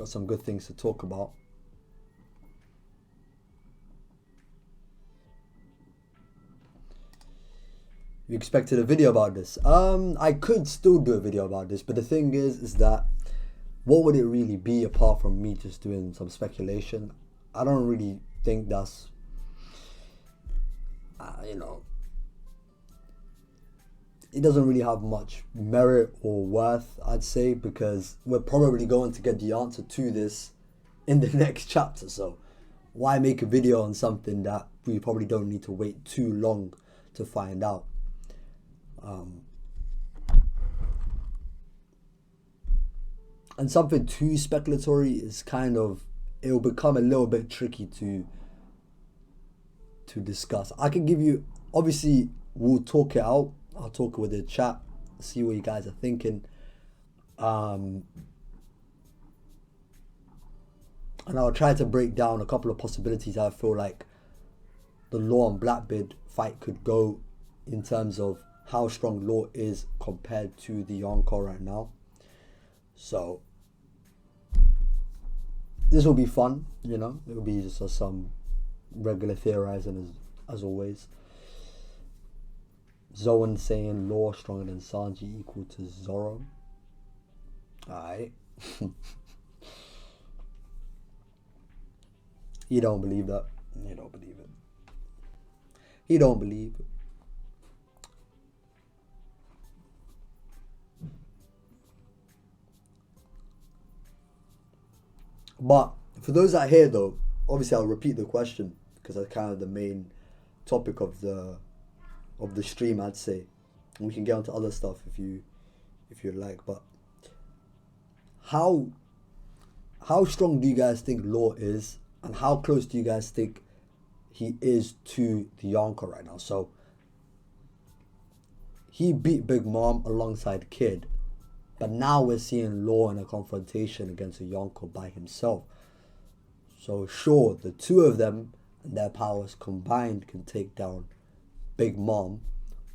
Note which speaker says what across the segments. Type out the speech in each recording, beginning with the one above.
Speaker 1: got some good things to talk about. You expected a video about this? I could still do a video about this, but the thing is that what would it really be apart from me just doing some speculation? I don't really think that's, it doesn't really have much merit or worth, I'd say, because we're probably going to get the answer to this in the next chapter. So why make a video on something that we probably don't need to wait too long to find out? And something too speculatory is it'll become a little bit tricky to discuss. I can give you, obviously, we'll talk it out. I'll talk with the chat, see what you guys are thinking. And I'll try to break down a couple of possibilities I feel like the Law and Blackbeard fight could go in terms of how strong Law is compared to the Yonko right now. So this will be fun, It'll be just some regular theorizing as always. Zoan saying Law stronger than Zage equal to Zoro. Alright. You don't believe that. You don't believe it. He don't believe it. But for those that hear though, obviously I'll repeat the question because that's kind of the main topic of the stream, I'd say. And we can get onto other stuff if you'd like. But how strong do you guys think Law is, and how close do you guys think he is to the Yonko right now? So he beat Big Mom alongside Kid, but now we're seeing Law in a confrontation against a Yonko by himself. So sure, the two of them and their powers combined can take down Big Mom,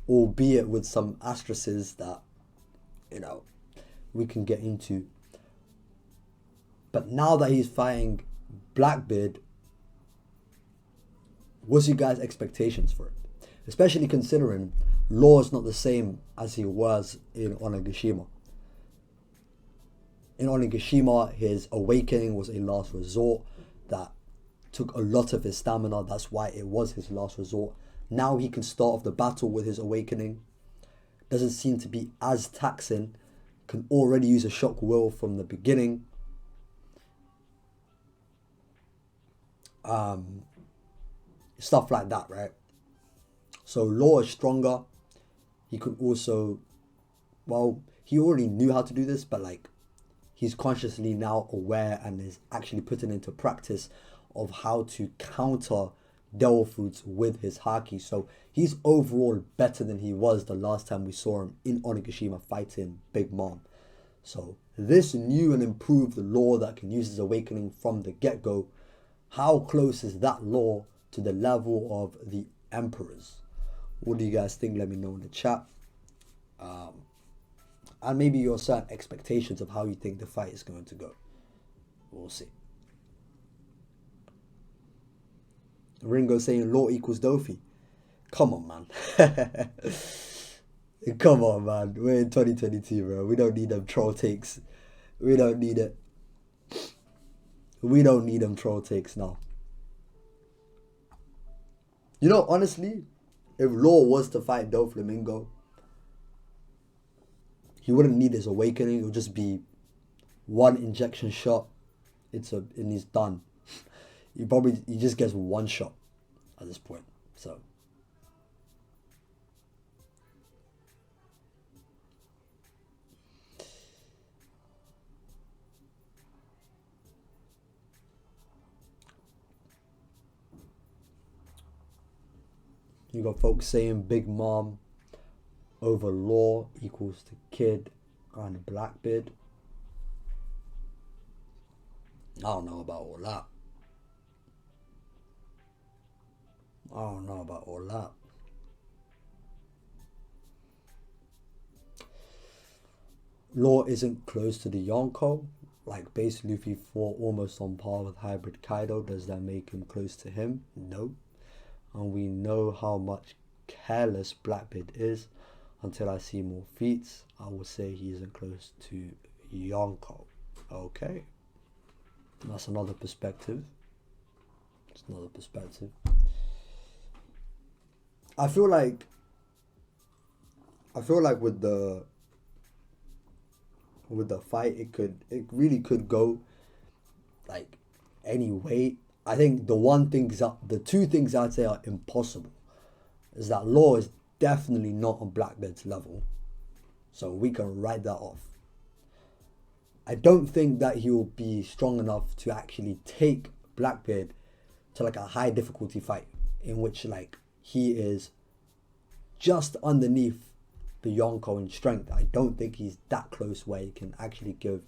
Speaker 1: albeit with some asterisks that, we can get into. But now that he's fighting Blackbeard, what's your guys' expectations for it? Especially considering Law is not the same as he was in Onigashima. In Onigashima, his awakening was a last resort that took a lot of his stamina. That's why it was his last resort. Now he can start off the battle with his awakening. Doesn't seem to be as taxing. Can already use a shock will from the beginning. Stuff like that, right? So Law is stronger. He could also, he already knew how to do this, but he's consciously now aware and is actually putting into practice of how to counter devil fruits with his haki. So he's overall better than he was the last time we saw him in Onigashima fighting Big Mom. So this new and improved Law that can use his awakening from the get-go, how close is that Law to the level of the Emperors? What do you guys think? Let me know in the chat. And maybe your certain expectations of how you think the fight is going to go. We'll see. Ringo saying Law equals Dofi. Come on, man. Come on, man. We're in 2022, bro. We don't need them troll takes. We don't need it. We don't need them troll takes now. Honestly, if Law was to fight Doflamingo, he wouldn't need his awakening. It would just be one injection shot. And he's done. He just gets one shot at this point. So you got folks saying Big Mom over Law equals to Kid and Blackbeard. I don't know about all that. Law isn't close to the Yonko. Like base Luffy fought almost on par with hybrid Kaido. Does that make him close to him? No. And we know how much careless Blackbeard is. Until I see more feats, I will say he isn't close to Yonko. Okay. That's another perspective. It's another perspective. I feel like with the fight, it really could go like any way. I think the two things I'd say are impossible is that Law is definitely not on Blackbeard's level, so we can write that off. I don't think that he will be strong enough to actually take Blackbeard to like a high difficulty fight in which like he is just underneath the Yonko in strength. I don't think he's that close where he can actually give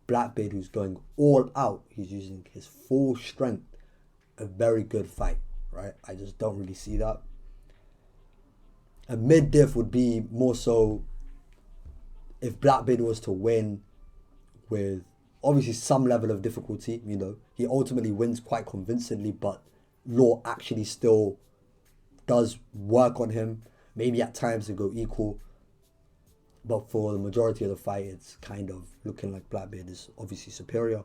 Speaker 1: Blackbeard, who's going all out, he's using his full strength, a very good fight, right? I just don't really see that. A mid-diff would be more so if Blackbeard was to win with obviously some level of difficulty, you know, he ultimately wins quite convincingly, but Law actually still does work on him. Maybe at times they go equal, but for the majority of the fight, it's kind of looking like Blackbeard is obviously superior.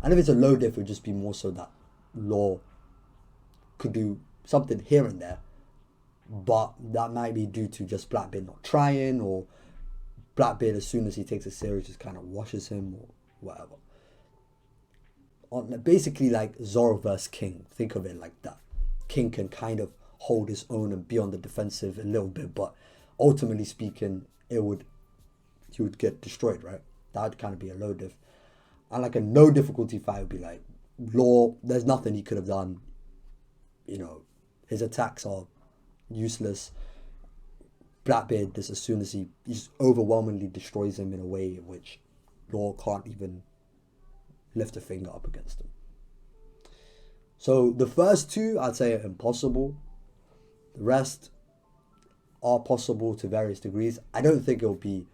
Speaker 1: And if it's a low diff, it would just be more so that Law could do something here and there, but that might be due to just Blackbeard not trying, or Blackbeard, as soon as he takes a series, just kind of washes him or whatever. Basically like Zoro versus King. Think of it like that. King can kind of hold his own and be on the defensive a little bit, but ultimately speaking, he would get destroyed, right? That would kind of be a low diff. And like a no difficulty fight would be like Law, there's nothing he could have done. You know, his attacks are useless. Blackbeard, just as soon as he just overwhelmingly destroys him in a way in which Law can't even lift a finger up against him. So the first two, I'd say, are impossible. The rest are possible to various degrees. I don't think it'll be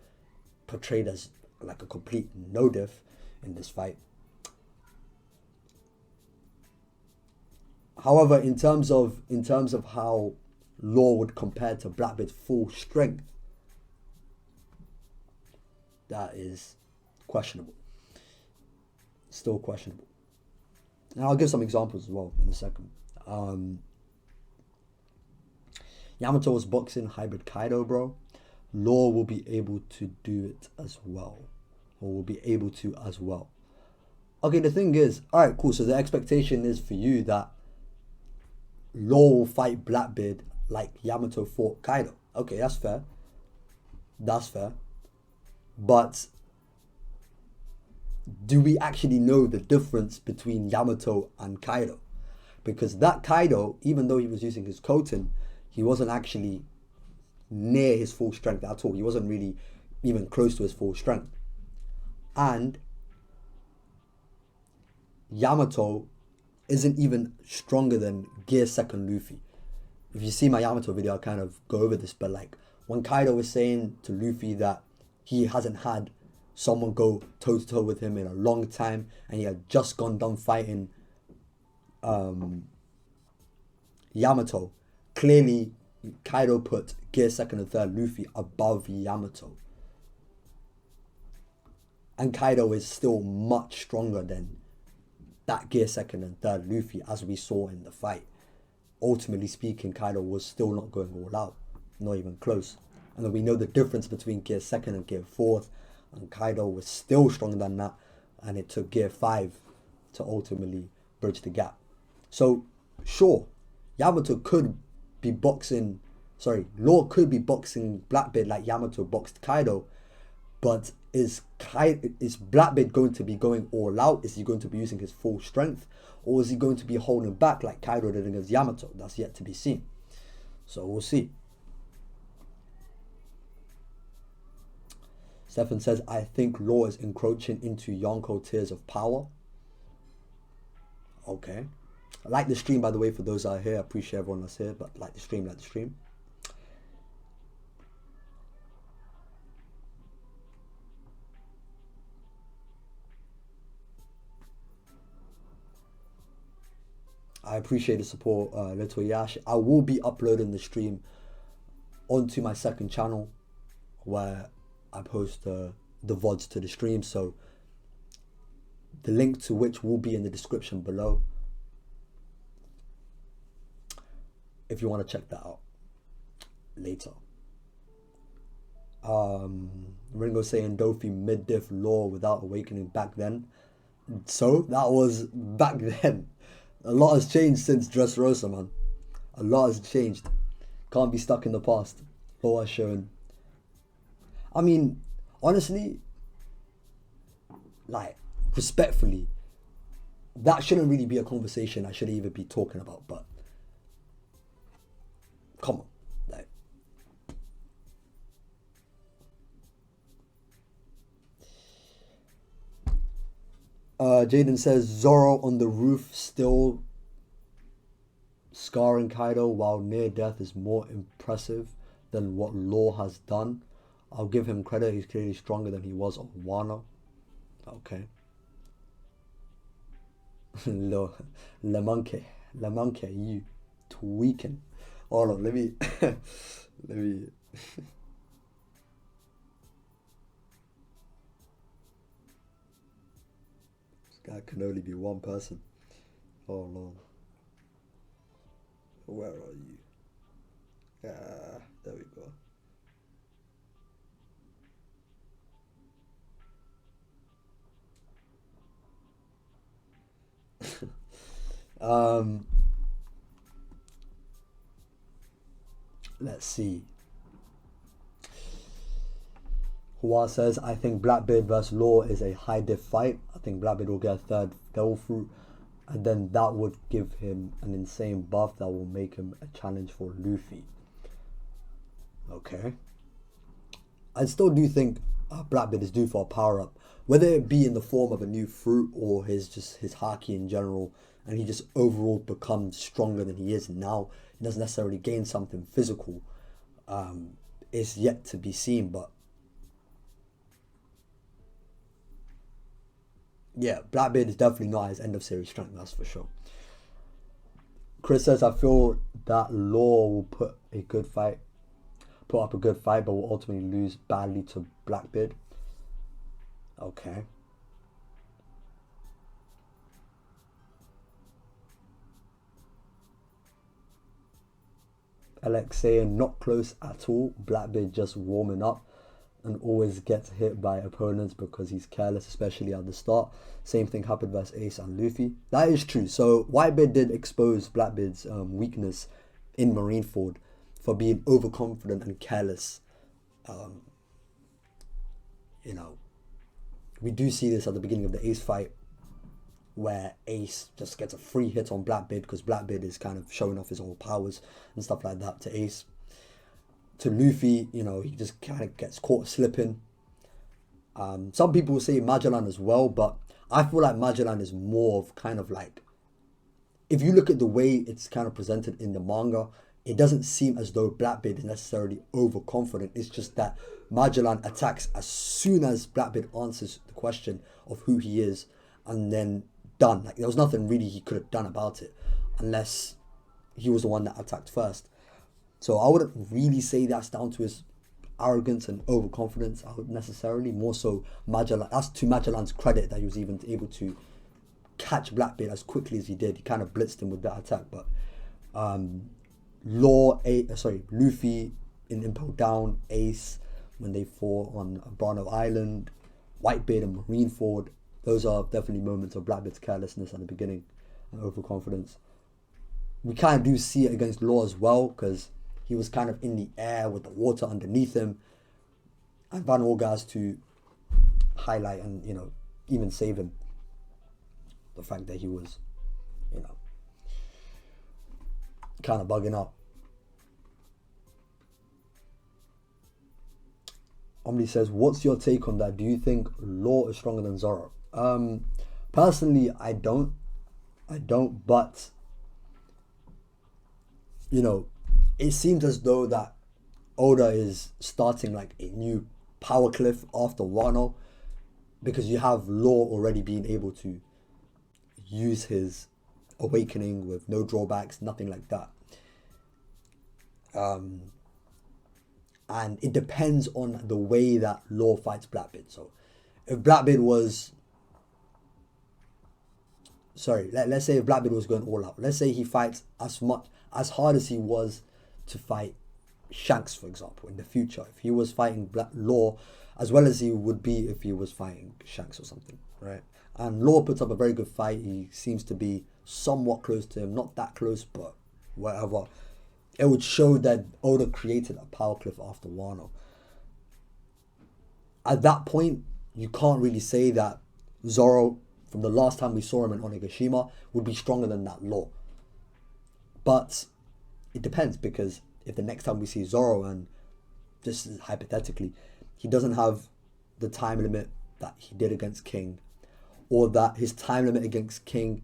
Speaker 1: portrayed as like a complete no diff in this fight. However, in terms of how Law would compare to Blackbeard's full strength, that is questionable. Still questionable. And I'll give some examples as well in a second. Yamato was boxing hybrid Kaido, bro. Law will be able to do it as well. Or will be able to as well. Okay, the thing is, alright, cool. So the expectation is for you that Law will fight Blackbeard like Yamato fought Kaido. Okay, that's fair. That's fair. But do we actually know the difference between Yamato and Kaido? Because that Kaido, even though he was using his Koten, he wasn't actually near his full strength at all. He wasn't really even close to his full strength. And Yamato isn't even stronger than Gear 2nd Luffy. If you see my Yamato video, I kind of go over this, but like when Kaido was saying to Luffy that he hasn't had someone go toe-to-toe with him in a long time, and he had just gone done fighting Yamato, clearly Kaido put Gear 2nd and 3rd Luffy above Yamato. And Kaido is still much stronger than that Gear 2nd and 3rd Luffy, as we saw in the fight. Ultimately speaking, Kaido was still not going all out, not even close. And then we know the difference between Gear 2nd and Gear 4th, and Kaido was still stronger than that, and it took Gear 5 to ultimately bridge the gap. So, sure, Yamato could be boxing, Law could be boxing Blackbeard like Yamato boxed Kaido, but is Blackbeard going to be going all out? Is he going to be using his full strength? Or is he going to be holding back like Kaido did against Yamato? That's yet to be seen. So we'll see. Stefan says, I think Law is encroaching into Yonko tiers of power. Okay. I like the stream, by the way, for those that are here. I appreciate everyone that's here, but like the stream, like the stream. I appreciate the support, Little Yash. I will be uploading the stream onto my second channel where I post the VODs to the stream. So the link to which will be in the description below if you want to check that out later. Ringo saying Dofi mid-diff law without awakening back then. So that was back then. A lot has changed since Dressrosa, man. A lot has changed. Can't be stuck in the past. Law has shown. I mean, honestly, like, respectfully, that shouldn't really be a conversation I should even be talking about, but come on. Like, Jaden says Zoro on the roof still scarring Kaido while near death is more impressive than what Law has done. I'll give him credit, he's clearly stronger than he was on Wano. Okay. Le monkey, you tweaking. Hold on, let me let me this guy can only be one person. Oh no. Where are you? Ah, there we go. Let's see. Hua says, I think Blackbeard versus Law is a high diff fight. I think Blackbeard will get a third Devil Fruit, and then that would give him an insane buff that will make him a challenge for Luffy. Okay. I still do think Blackbeard is due for a power up, whether it be in the form of a new fruit or his haki in general, and he just overall becomes stronger than he is now. He doesn't necessarily gain something physical. It's yet to be seen, but yeah, Blackbeard is definitely not his end of series strength, that's for sure. Chris says, I feel that Law will put up a good fight, but will ultimately lose badly to Blackbeard. Okay. Alex saying, not close at all. Blackbeard just warming up and always gets hit by opponents because he's careless, especially at the start. Same thing happened versus Ace and Luffy. That is true. So Whitebeard did expose Blackbeard's weakness in Marineford for being overconfident and careless. You know, we do see this at the beginning of the Ace fight, where Ace just gets a free hit on Blackbeard because Blackbeard is kind of showing off his own powers and stuff like that to Ace. To Luffy, you know, he just kind of gets caught slipping. Some people say Magellan as well, but I feel like Magellan is more of kind of like, if you look at the way it's kind of presented in the manga, it doesn't seem as though Blackbeard is necessarily overconfident. It's just that Magellan attacks as soon as Blackbeard answers the question of who he is, and then done. Like, there was nothing really he could have done about it unless he was the one that attacked first. So I wouldn't really say that's down to his arrogance and overconfidence. I would necessarily, more so Magellan. That's to Magellan's credit that he was even able to catch Blackbeard as quickly as he did. He kind of blitzed him with that attack, but Luffy in Impel Down, Ace when they fought on Brano Island, Whitebeard and Marineford. Those are definitely moments of Blackbeard's carelessness at the beginning and overconfidence. We kind of do see it against Law as well, because he was kind of in the air with the water underneath him, and Van Orgaz to highlight and, you know, even save him. The fact that he was, you know, kind of bugging up. Omni says, what's your take on that? Do you think Law is stronger than Zoro? Personally, I don't, but, you know, it seems as though that Oda is starting like a new power cliff after Wano, because you have Law already being able to use his awakening with no drawbacks, nothing like that. And it depends on the way that Law fights Blackbeard. So if Blackbeard was, let's say if Blackbeard was going all out. Let's say he fights as hard as he was to fight Shanks, for example, in the future. If he was fighting Law as well as he would be if he was fighting Shanks or something, right? And Law puts up a very good fight. He seems to be somewhat close to him, not that close, but whatever. It would show that Oda created a power cliff after Wano. At that point, you can't really say that Zoro, from the last time we saw him in Onigashima, would be stronger than that Law. But it depends, because if the next time we see Zoro, and just hypothetically, he doesn't have the time limit that he did against King, or that his time limit against King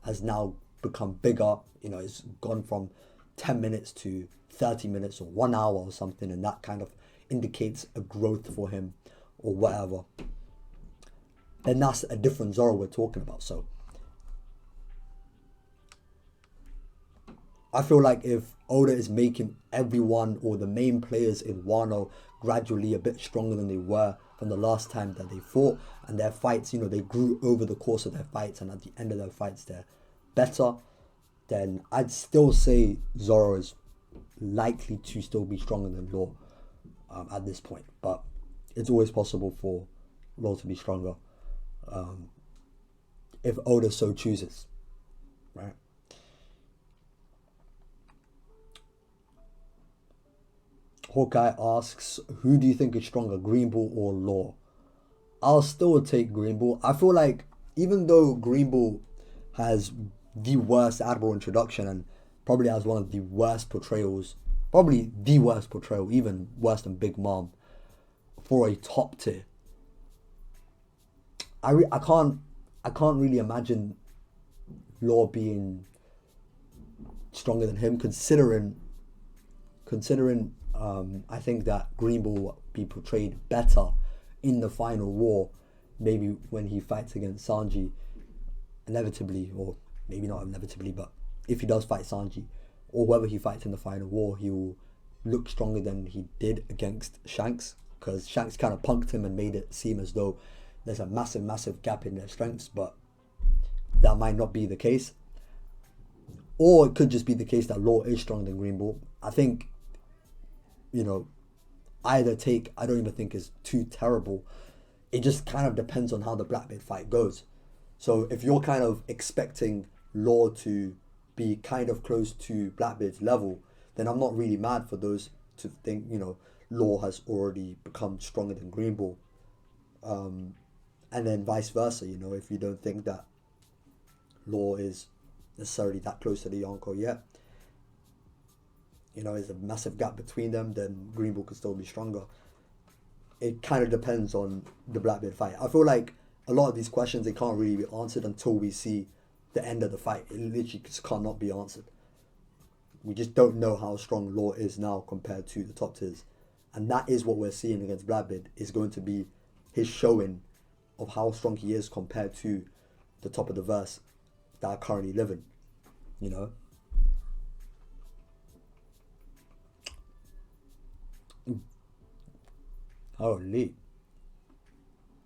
Speaker 1: has now become bigger, it's gone from 10 minutes to 30 minutes or 1 hour or something, and that kind of indicates a growth for him or whatever, then that's a different Zoro we're talking about. So I feel like if Oda is making everyone or the main players in Wano gradually a bit stronger than they were from the last time that they fought, and their fights, they grew over the course of their fights, and at the end of their fights they're better, then I'd still say Zoro is likely to still be stronger than Law at this point. But it's always possible for Law to be stronger if Oda so chooses, right? Hawkeye asks, who do you think is stronger, Green Bull or Law? I'll still take Green Bull. I feel like even though Green Bull has the worst Admiral introduction and probably has one of the worst portrayals, probably the worst portrayal, even worse than Big Mom, for a top tier, I can't really imagine Law being stronger than him, considering I think that Green Bull will be portrayed better in the final war, maybe when he fights against Sanji, inevitably, or maybe not inevitably, but if he does fight Sanji, or whether he fights in the final war, he will look stronger than he did against Shanks, because Shanks kind of punked him and made it seem as though there's a massive gap in their strengths, but that might not be the case. Or it could just be the case that Law is stronger than Green Bull. I think, either take, I don't even think is too terrible. It just kind of depends on how the Blackbeard fight goes. So if you're kind of expecting Law to be kind of close to Blackbeard's level, then I'm not really mad for those to think, Law has already become stronger than Green Bull. And then vice versa, if you don't think that Law is necessarily that close to the Yonko yet, there's a massive gap between them, then Green Bull could still be stronger. It kind of depends on the Blackbeard fight. I feel like a lot of these questions, they can't really be answered until we see the end of the fight. It literally just cannot be answered. We just don't know how strong Law is now compared to the top tiers. And that is what we're seeing against Blackbeard, is going to be his showing of how strong he is compared to the top of the verse that are currently living, Holy.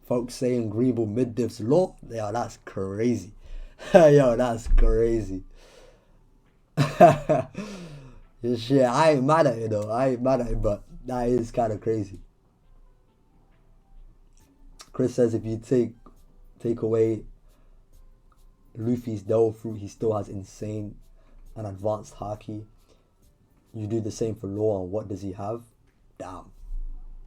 Speaker 1: Folks saying Green Bull mid-diffs Law? Yo, that's crazy. Yo, that's crazy. Shit, I ain't mad at it though. I ain't mad at it, but that is kind of crazy. Chris says if you take away Luffy's devil fruit, he still has insane and advanced haki. You do the same for Law, and what does he have? Damn.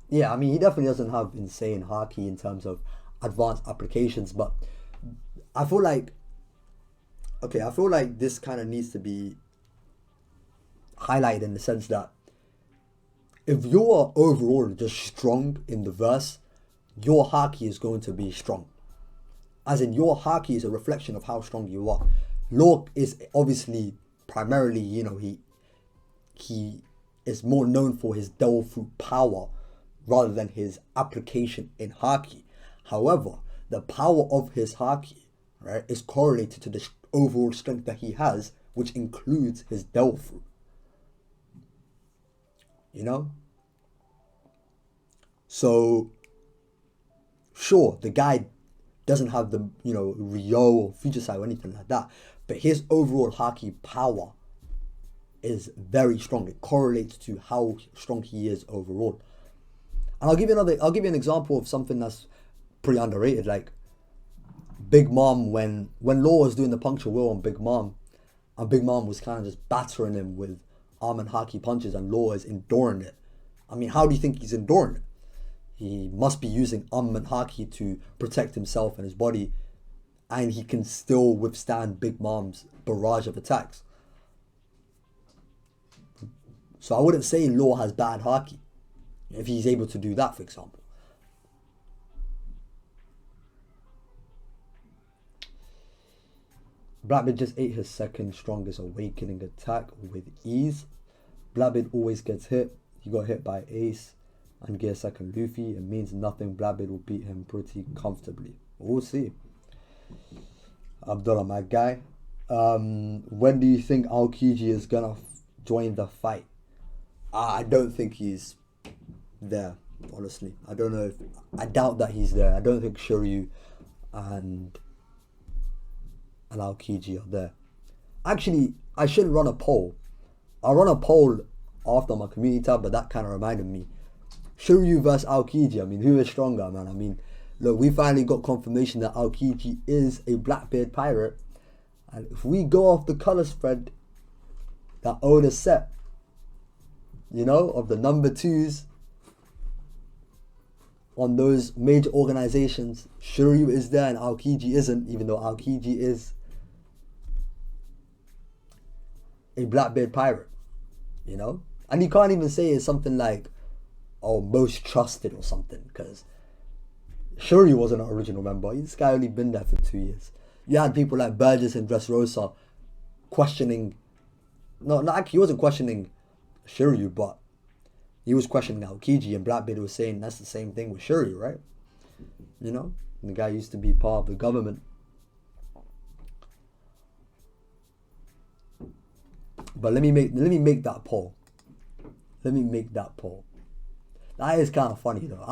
Speaker 1: Yeah, I mean, he definitely doesn't have insane haki in terms of advanced applications, but I feel like this kind of needs to be highlighted in the sense that if you are overall just strong in the verse, your haki is going to be strong. As in, your haki is a reflection of how strong you are. Law is obviously primarily, he is more known for his devil fruit power rather than his application in haki. However, the power of his haki, right, is correlated to the overall strength that he has, which includes his delve. You know? So, sure, the guy doesn't have the, Rio or future sight or anything like that, but his overall haki power is very strong. It correlates to how strong he is overall. And I'll give you an example of something that's pretty underrated. Like Big Mom, when Law was doing the puncture will on Big Mom, and Big Mom was kind of just battering him with arm and haki punches, and Law is enduring it. I mean, how do you think he's enduring it? He must be using arm and haki to protect himself and his body, and he can still withstand Big Mom's barrage of attacks. So I wouldn't say Law has bad haki if he's able to do that, for example. Blackbeard just ate his second strongest awakening attack with ease. Blackbeard always gets hit. He got hit by Ace and get a second Luffy. It means nothing. Blackbeard will beat him pretty comfortably. We'll see. Abdullah, my guy. When do you think Aokiji is gonna join the fight? I don't think he's there, honestly. I don't know I doubt that he's there. I don't think Shiryu and Aokiji are there. Actually, I should run a poll. I'll run a poll after my community tab, but that kind of reminded me. Shiryu versus Aokiji. I mean, who is stronger, man? I mean, look, we finally got confirmation that Aokiji is a Blackbeard pirate. And if we go off the color spread that Oda set, of the number 2s on those major organizations, Shiryu is there and Aokiji isn't, even though Aokiji is a Blackbeard pirate, And you can't even say it's something like, most trusted or something, because Shiryu wasn't an original member. This guy only been there for 2 years. You had people like Burgess and Dressrosa questioning, he wasn't questioning Shiryu, but he was questioning Aokiji, and Blackbeard was saying that's the same thing with Shiryu, right? And the guy used to be part of the government. But let me make that poll. That is kind of funny though.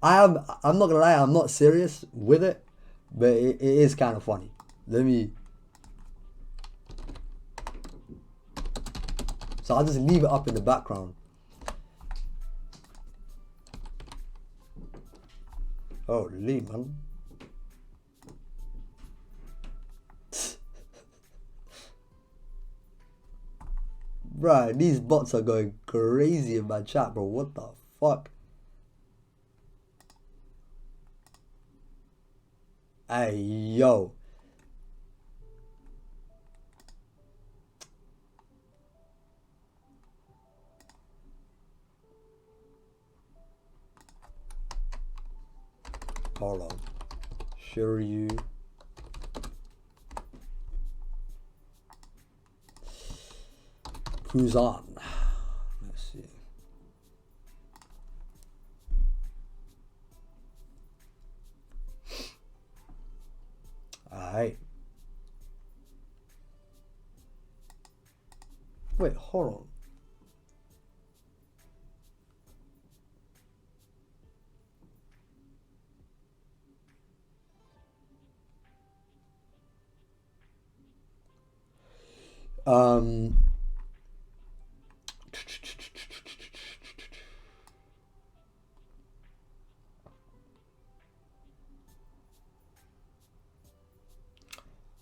Speaker 1: I'm not gonna lie, I'm not serious with it, but it is kind of funny. So I'll just leave it up in the background. Holy man. Bruh, these bots are going crazy in my chat, bro. What the fuck? Hey, yo. Hold on. Shiryu. Who's on? Let's see. Alright. Wait, hold on.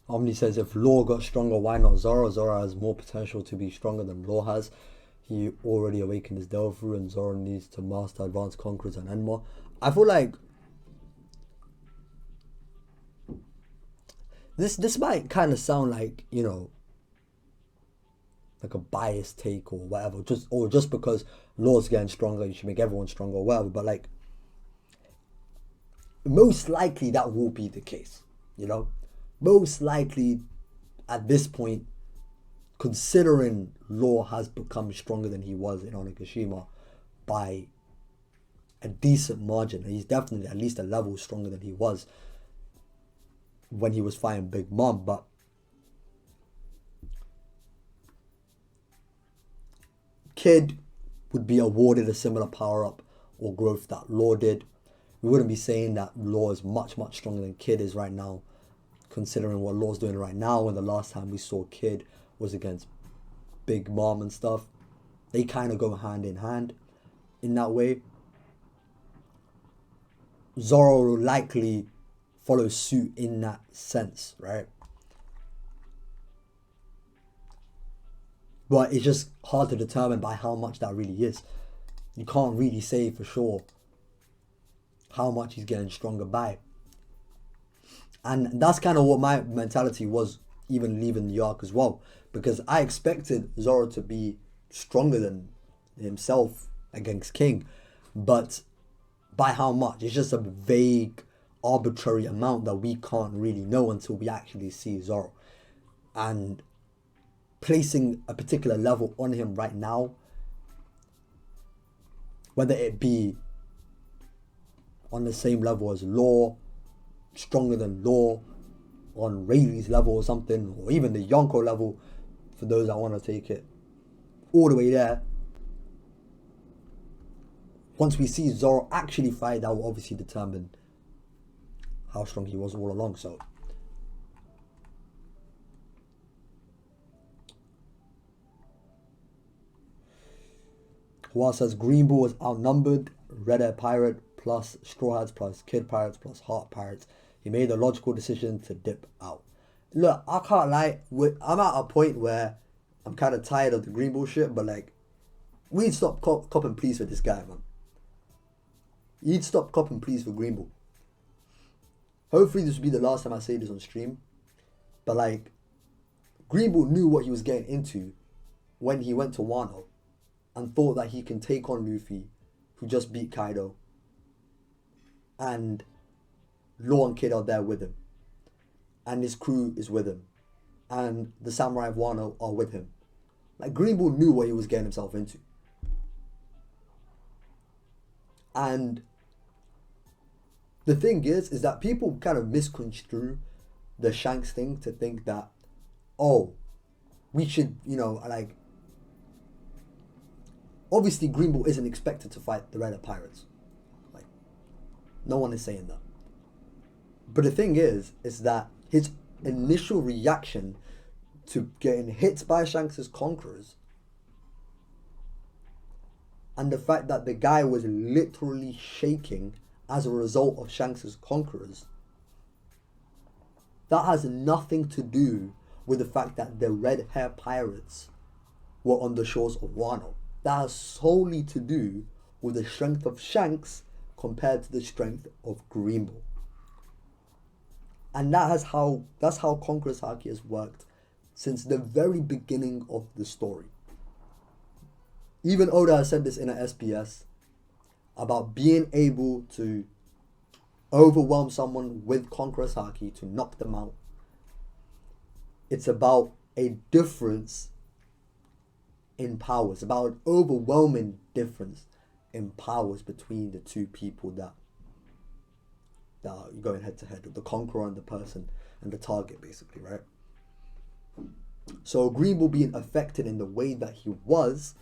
Speaker 1: Omni says, if Law got stronger, why not Zoro? Zoro has more potential to be stronger than Law has. He already awakened his Delphi, and Zoro needs to master Advanced Conquerors and Enma. I feel like this might kind of sound like, like a biased take or whatever, just because Law's getting stronger, you should make everyone stronger or whatever. But like, most likely that will be the case, Most likely at this point, considering Law has become stronger than he was in Onigashima by a decent margin, he's definitely at least a level stronger than he was. when he was fighting Big Mom, but Kid would be awarded a similar power-up or growth that Law did. We wouldn't be saying that Law is much, much stronger than Kid is right now, considering what Law's doing right now, and the last time we saw Kid was against Big Mom and stuff. They kind of go hand in hand in that way. Zoro will likely follow suit in that sense, right? But it's just hard to determine by how much that really is. You can't really say for sure how much he's getting stronger by. And that's kind of what my mentality was even leaving the arc as well. Because I expected Zoro to be stronger than himself against King. But by how much? It's just a vague, arbitrary amount that we can't really know until we actually see Zoro. And placing a particular level on him right now, whether it be on the same level as Law, stronger than Law, on Rayleigh's level or something, or even the Yonko level, for those that want to take it all the way there. Once we see Zoro actually fight, that will obviously determine how strong he was all along. So Hua says Green Bull was outnumbered. Red Hair Pirate plus Straw Hats plus Kid Pirates plus Heart Pirates. He made the logical decision to dip out. Look, I can't lie. I'm at a point where I'm kind of tired of the Green Bull shit, but like, we need to stop copping please for this guy, man. You need to stop copping please for Green Bull. Hopefully this will be the last time I say this on stream. But like, Green Bull knew what he was getting into when he went to Wano and thought that he can take on Luffy, who just beat Kaido, and Law and Kid are there with him, and his crew is with him, and the Samurai of Wano are with him. Like, Green Bull knew what he was getting himself into. And the thing is that people kind of misconstrue the Shanks thing to think that, oh, we should, like, obviously Green Bull isn't expected to fight the Red Hair Pirates. Like, no one is saying that. But the thing is that his initial reaction to getting hit by Shanks' Conquerors, and the fact that the guy was literally shaking as a result of Shanks' Conquerors, that has nothing to do with the fact that the Red Hair Pirates were on the shores of Wano. That has solely to do with the strength of Shanks compared to the strength of Green Bull. And that's how Conqueror's Haki has worked since the very beginning of the story. Even Oda has said this in an SPS about being able to overwhelm someone with Conqueror's Haki to knock them out. It's about a difference in powers, about an overwhelming difference in powers between the two people that are going head to head, with the conqueror and the person and the target, basically, right? So Green Bull being affected in the way that he was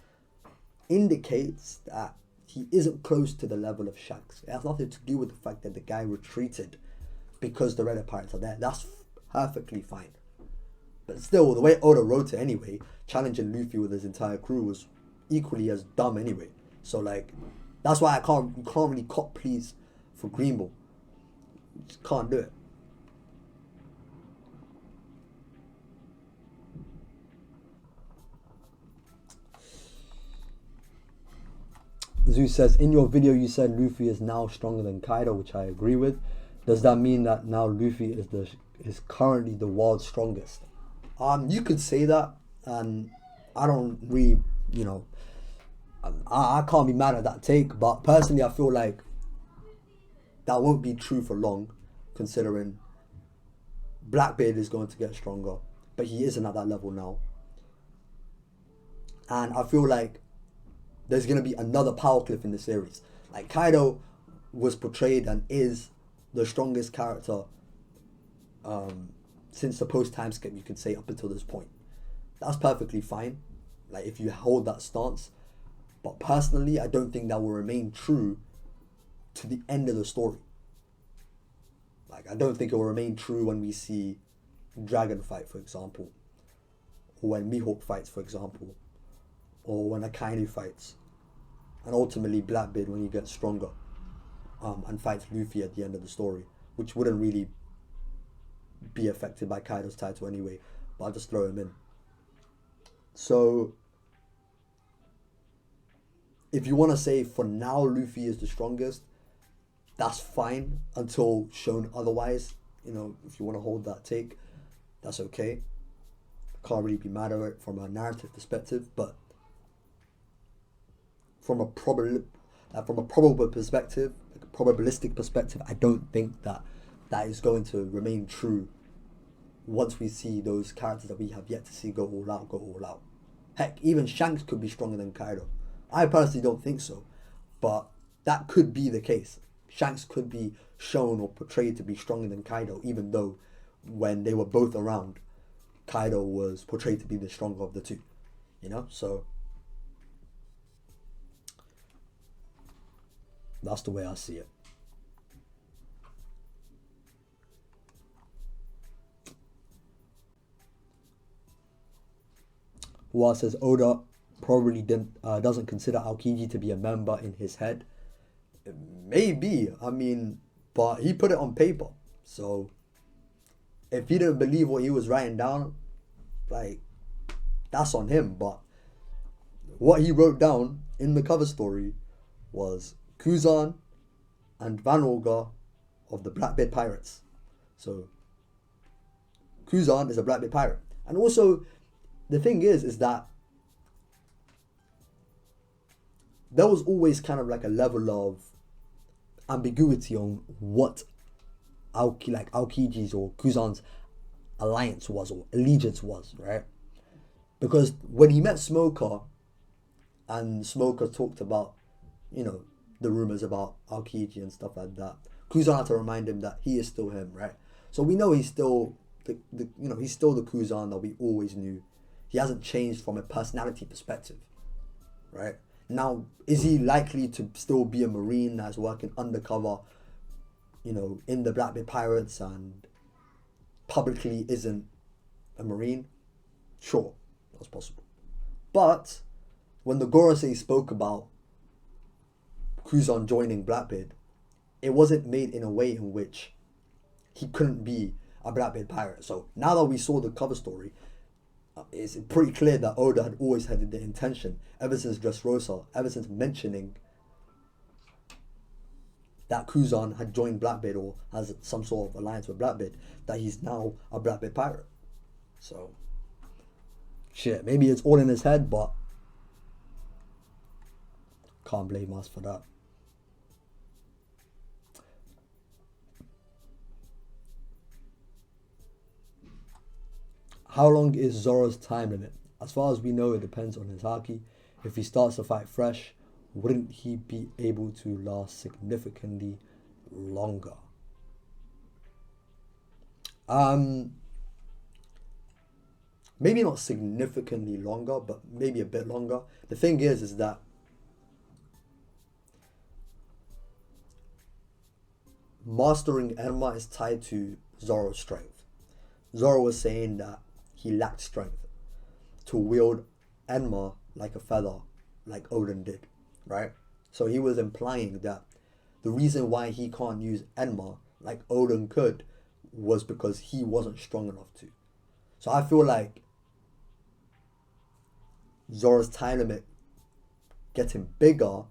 Speaker 1: indicates that he isn't close to the level of Shanks. It has nothing to do with the fact that the guy retreated because the Red Hair Pirates are there. That's perfectly fine. But still, the way Oda wrote it anyway, challenging Luffy with his entire crew was equally as dumb anyway. So like, that's why you can't really cop please for Green Bull. You just can't do it. Zeus says, in your video you said Luffy is now stronger than Kaido, which I agree with. Does that mean that now Luffy is currently the world's strongest? You could say that, and I don't really, I can't be mad at that take, but personally I feel like that won't be true for long, considering Blackbeard is going to get stronger, but he isn't at that level now. And I feel like there's going to be another power cliff in the series. Like, Kaido was portrayed and is the strongest character Since the post time skip, you can say up until this point. That's perfectly fine, like if you hold that stance. But personally, I don't think that will remain true to the end of the story. Like, I don't think it will remain true when we see Dragon fight, for example, or when Mihawk fights, for example, or when Akainu fights, and ultimately Blackbeard when he gets stronger, and fights Luffy at the end of the story, which wouldn't really be affected by Kaido's title anyway, but I'll just throw him in. So, if you want to say for now Luffy is the strongest, that's fine until shown otherwise. You know, if you want to hold that take, that's okay. Can't really be mad at it from a narrative perspective, but from a probable perspective, like a probabilistic perspective, I don't think that is going to remain true once we see those characters that we have yet to see go all out. Heck, even Shanks could be stronger than Kaido. I personally don't think so, but that could be the case. Shanks could be shown or portrayed to be stronger than Kaido, even though when they were both around, Kaido was portrayed to be the stronger of the two. You know, so that's the way I see it. Who says Oda probably doesn't consider Aokiji to be a member in his head? Maybe, I mean, but he put it on paper. So if he didn't believe what he was writing down, like, that's on him. But what he wrote down in the cover story was Kuzan and Van Olga of the Blackbeard Pirates. So Kuzan is a Blackbeard pirate. And also, the thing is that there was always kind of like a level of ambiguity on what Aokiji's or Kuzan's alliance was or allegiance was, right? Because when he met Smoker and Smoker talked about, you know, the rumors about Aokiji and stuff like that, Kuzan had to remind him that he is still him, right? So we know he's still he's still the Kuzan that we always knew. He hasn't changed from a personality perspective, right? Now, is he likely to still be a Marine that's working undercover, you know, in the Blackbeard Pirates and publicly isn't a Marine? Sure, that's possible. But when the Gorosei spoke about Kuzan joining Blackbeard, it wasn't made in a way in which he couldn't be a Blackbeard pirate. So now that we saw the cover story, it's pretty clear that Oda had always had the intention, ever since Dressrosa, ever since mentioning that Kuzan had joined Blackbeard or has some sort of alliance with Blackbeard, that he's now a Blackbeard pirate. So, shit, maybe it's all in his head, but can't blame us for that. How long is Zoro's time limit? As far as we know, it depends on his haki. If he starts the fight fresh, wouldn't he be able to last significantly longer? Maybe not significantly longer, but maybe a bit longer. The thing is that mastering Enma is tied to Zoro's strength. Zoro was saying that he lacked strength to wield Enma like a feather, like Odin did, right? So he was implying that the reason why he can't use Enma like Odin could was because he wasn't strong enough to. So I feel like Zoro's time limit getting bigger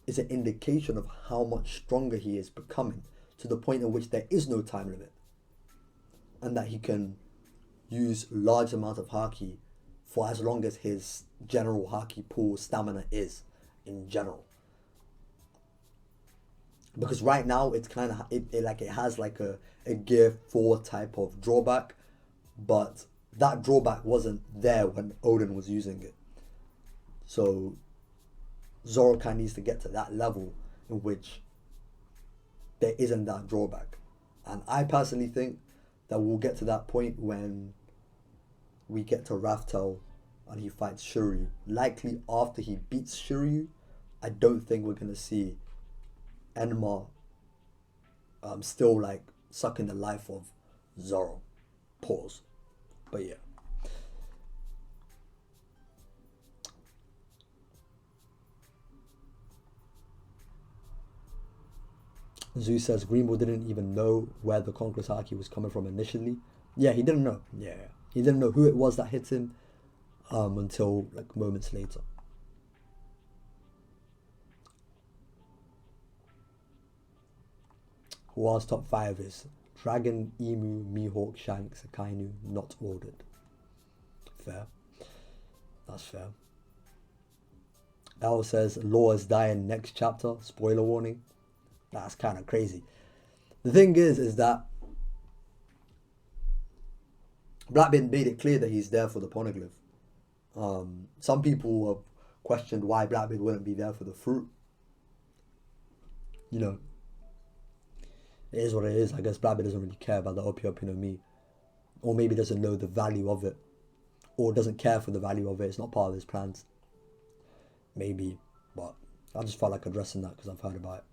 Speaker 1: is an indication of how much stronger he is becoming, to the point in which there is no time limit, and that he can use large amount of haki for as long as his general haki pool stamina is in general. Because right now it's kind of it has like a gear 4 type of drawback, but that drawback wasn't there when Odin was using it. So Zoro kind of needs to get to that level in which there isn't that drawback. And I personally think that we'll get to that point when we get to Raftel and he fights Shiryu. Likely after he beats Shiryu, I don't think we're gonna see Enma still like sucking the life of Zoro. Pause. But yeah. Zeus says Greenbull didn't even know where the Conqueror's Haki was coming from initially. Yeah, he didn't know. Yeah. He didn't know who it was that hit him until like moments later. Who top 5 is Dragon, Emu, Mihawk, Shanks, Akainu, not ordered. Fair. That's fair. L says Law is dying next chapter. Spoiler warning. That's kind of crazy. The thing is that Blackbeard made it clear that he's there for the poneglyph. Some people have questioned why Blackbeard wouldn't be there for the fruit. You know, it is what it is. I guess Blackbeard doesn't really care about the Opi no Mi. Or maybe doesn't know the value of it. Or doesn't care for the value of it. It's not part of his plans. Maybe. But I just felt like addressing that because I've heard about it.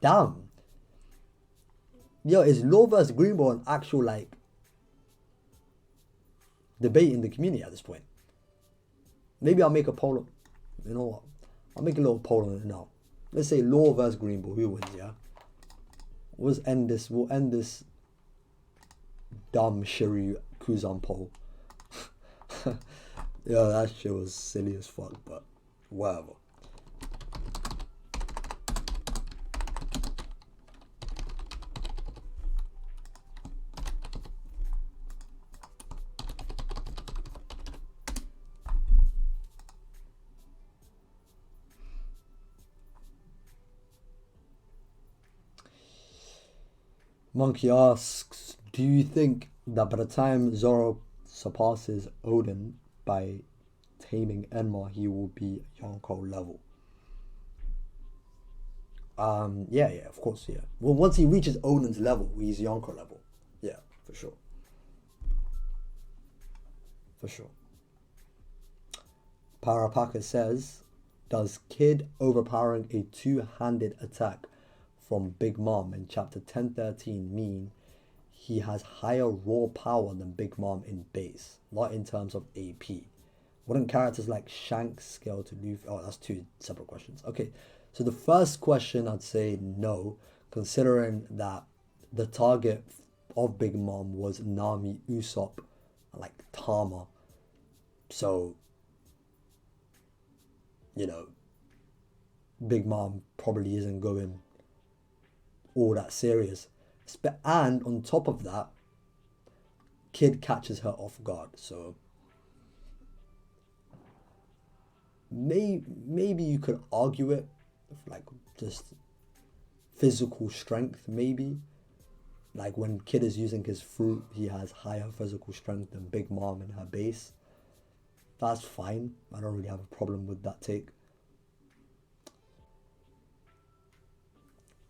Speaker 1: Damn. Yo, is Law vs. Greenbull an actual like debate in the community at this point? Maybe I'll make a poll. You know what? I'll make a little poll on it now. Let's say Law vs. Greenbull. Who wins? Yeah. We'll end this dumb Shiryu Kuzan poll. Yeah, that shit was silly as fuck, but whatever. Monkey asks, do you think that by the time Zoro surpasses Odin by taming Enma, he will be Yonko level? Yeah, of course, yeah. Well, once he reaches Odin's level, he's Yonko level. Yeah, for sure. For sure. Parapaka says, does Kid overpowering a two-handed attack from Big Mom in chapter 1013 mean he has higher raw power than Big Mom in base, not in terms of AP? Wouldn't characters like Shanks scale to Luffy? Oh, that's two separate questions. Okay, so the first question, I'd say no, considering that the target of Big Mom was Nami, Usopp, and like Tama. So, you know, Big Mom probably isn't going all that serious. And on top of that, Kid catches her off guard. So maybe you could argue it with like just physical strength, maybe. Like when Kid is using his fruit, he has higher physical strength than Big Mom in her base. That's fine. I don't really have a problem with that take.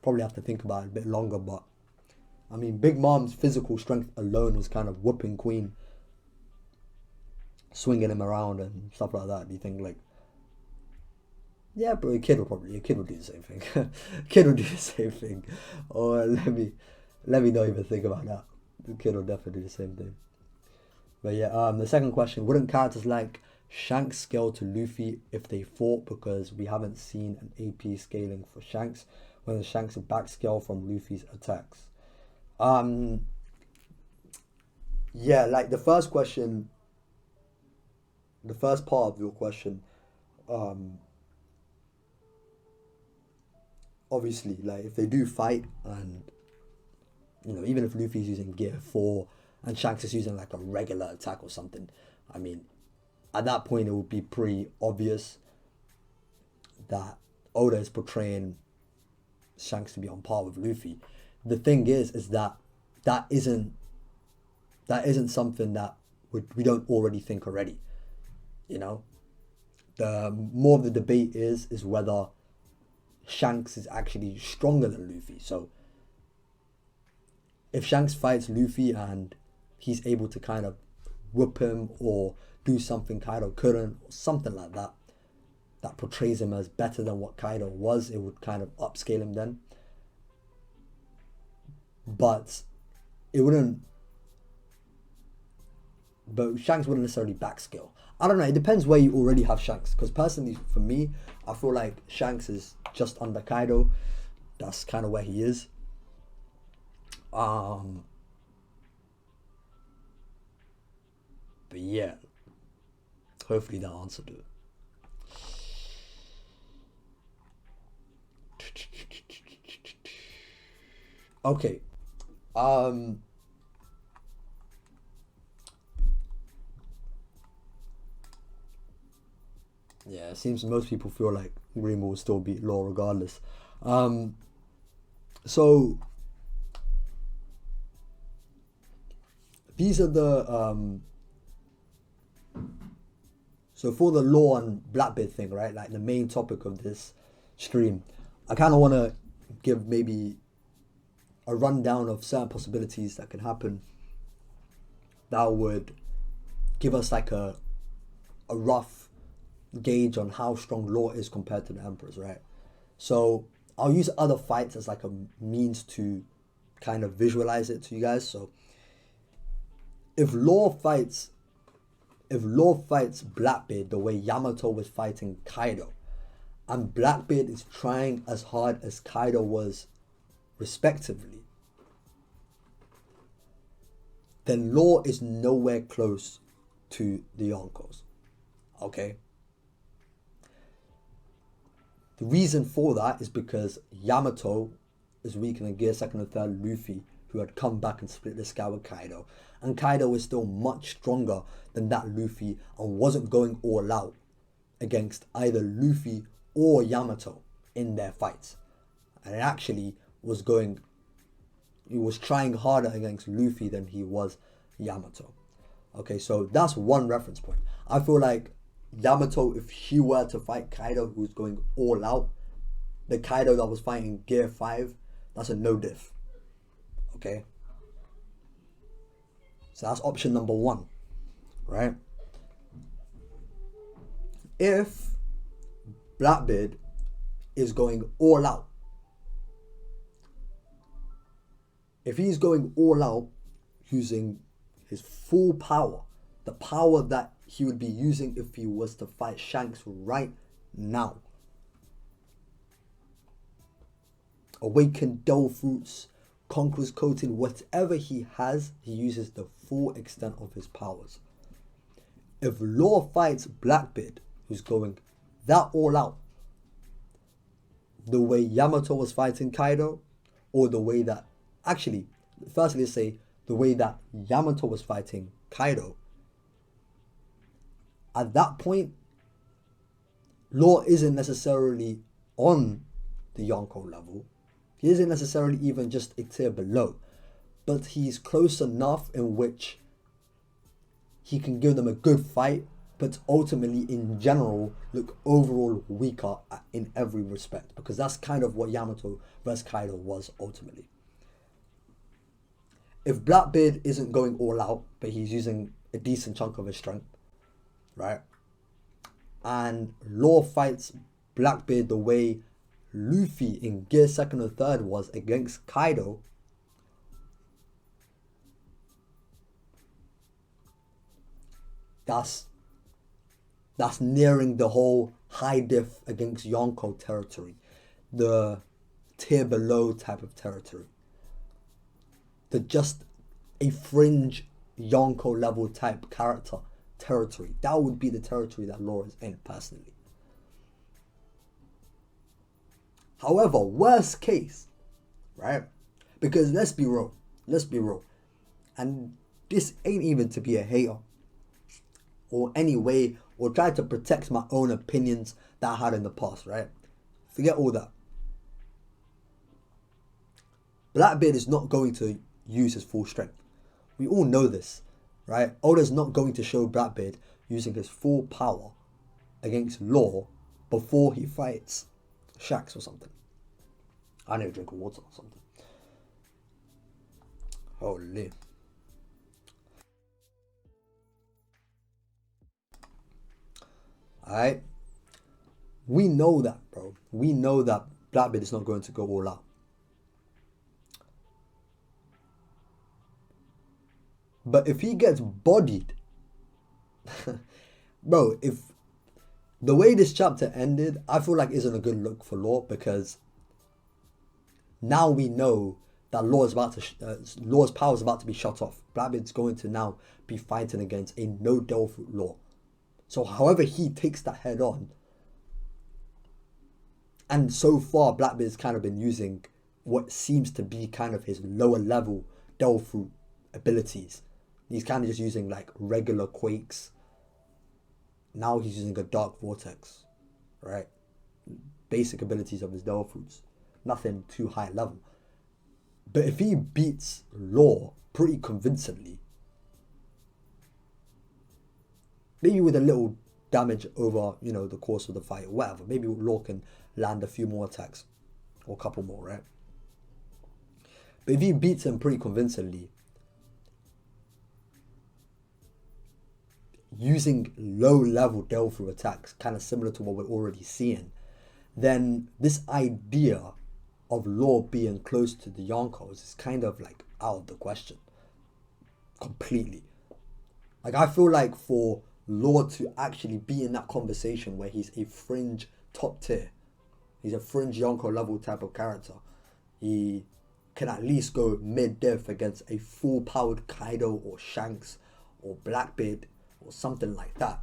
Speaker 1: Probably have to think about it a bit longer, but I mean, Big Mom's physical strength alone was kind of whooping Queen, swinging him around and stuff like that. Do you think like, yeah, but a kid would do the same thing. Kid would do the same thing. Or let me not even think about that. The kid will definitely do the same thing. But yeah, the second question: wouldn't characters like Shanks scale to Luffy if they fought? Because we haven't seen an AP scaling for Shanks. When Shanks back scale from Luffy's attacks. Yeah, like the first question, the first part of your question, obviously, like if they do fight and, you know, even if Luffy's using Gear 4 and Shanks is using like a regular attack or something, I mean, at that point it would be pretty obvious that Oda is portraying Shanks to be on par with Luffy. The thing is that isn't something that we don't already think already, you know. the more of the debate is whether Shanks is actually stronger than Luffy. So if Shanks fights Luffy and he's able to kind of whip him or do something Kaido couldn't, or something like that, that portrays him as better than what Kaido was, it would kind of upscale him then. But it wouldn't. But Shanks wouldn't necessarily backscale. I don't know. It depends where you already have Shanks. Because personally, for me, I feel like Shanks is just under Kaido. That's kind of where he is. But yeah, hopefully that answered it. Okay. Yeah, it seems most people feel like Green will still beat Law regardless. So these are the so for the Law and Blackbeard thing, right? Like the main topic of this stream, I kind of want to give maybe a rundown of certain possibilities that can happen that would give us like a rough gauge on how strong Law is compared to the Emperors, right? So I'll use other fights as like a means to kind of visualize it to you guys. So if Law fights Blackbeard the way Yamato was fighting Kaido, and Blackbeard is trying as hard as Kaido was respectively, then Law is nowhere close to the Yonkos. Okay? The reason for that is because Yamato is weaker than Gear 2nd and 3rd Luffy, who had come back and split the sky with Kaido. And Kaido is still much stronger than that Luffy and wasn't going all out against either Luffy or Yamato in their fights. And it actually he was trying harder against Luffy than he was Yamato. Okay, so that's one reference point. I feel like Yamato, if he were to fight Kaido, who's going all out, the Kaido that was fighting Gear 5, that's a no diff. Okay? So that's option number one, right? If Blackbeard is going all out, if he's going all out using his full power, the power that he would be using if he was to fight Shanks right now, awakened Devil Fruits, Conqueror's Coating, whatever he has, he uses the full extent of his powers. If Law fights Blackbeard, who's going that all out, the way Yamato was fighting Kaido, or the way that, actually, firstly let's say, the way that Yamato was fighting Kaido, at that point, Law isn't necessarily on the Yonko level. He isn't necessarily even just a tier below, but he's close enough in which he can give them a good fight, but ultimately in general look overall weaker in every respect, because that's kind of what Yamato versus Kaido was ultimately. If Blackbeard isn't going all out, but he's using a decent chunk of his strength, right? And Law fights Blackbeard the way Luffy in Gear 2nd or 3rd was against Kaido, that's nearing the whole high diff against Yonko territory, the tier below type of territory, the just a fringe Yonko level type character territory. That would be the territory that Law is in personally. However, worst case, right? Because let's be real, and this ain't even to be a hater or any way, or try to protect my own opinions that I had in the past, right? Forget all that. Blackbeard is not going to use his full strength. We all know this, right? Oda's not going to show Blackbeard using his full power against Law before he fights Shanks or something. I need to drink water or something. Holy. Alright. We know that, bro. We know that Blackbeard is not going to go all out. But if he gets bodied, bro, if the way this chapter ended, I feel like isn't a good look for Law, because now we know that Law's power is about to be shut off. Blackbeard's going to now be fighting against a no Delphoot Law. So however he takes that head on, and so far Blackbeard's kind of been using what seems to be kind of his lower level Delphoot abilities. He's kind of just using like regular quakes. Now he's using a dark vortex, right? Basic abilities of his Delphoots. Nothing too high level. But if he beats Law pretty convincingly, maybe with a little damage over, you know, the course of the fight or whatever, maybe Law can land a few more attacks or a couple more, right? But if he beats him pretty convincingly, using low-level Delphoot attacks, kind of similar to what we're already seeing, then this idea of Law being close to the Yonkos is kind of like out of the question. Completely. Like, I feel like for Law to actually be in that conversation where he's a fringe top tier, he's a fringe Yonko level type of character, he can at least go mid-diff against a full-powered Kaido or Shanks or Blackbeard or something like that.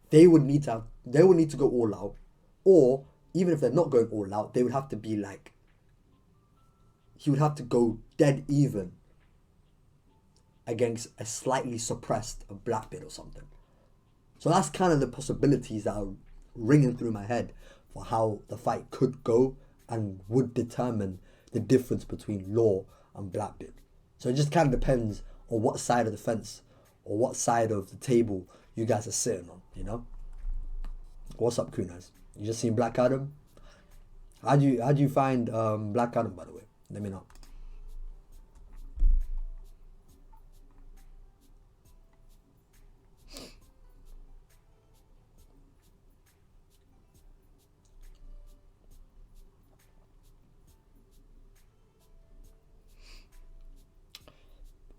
Speaker 1: They would need to go all out, or even if they're not going all out, they would have to be like, he would have to go dead even against a slightly suppressed Blackbeard or something. So that's kind of the possibilities that are ringing through my head for how the fight could go and would determine the difference between Law and Blackbeard. So it just kind of depends on what side of the fence or what side of the table you guys are sitting on, you know? What's up, Kunas? You just seen Black Adam? How'd you find Black Adam, by the way? Let me know.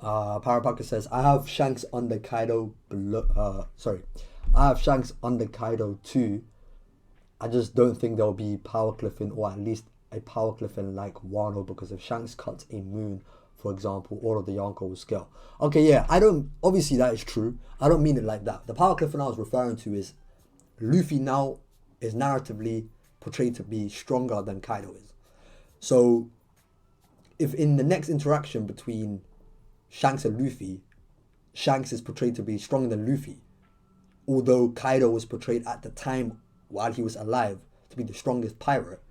Speaker 1: Parapacker says, I have Shanks under Kaido I have Shanks under Kaido too. I just don't think there'll be power cliffing, or at least a power cliffing like Wano, because if Shanks cuts a moon, for example, all of the Yonko will scale. Okay, yeah, obviously that is true. I don't mean it like that. The power cliffing I was referring to is Luffy now is narratively portrayed to be stronger than Kaido is. So if in the next interaction between Shanks and Luffy, Shanks is portrayed to be stronger than Luffy, although Kaido was portrayed at the time while he was alive to be the strongest pirate,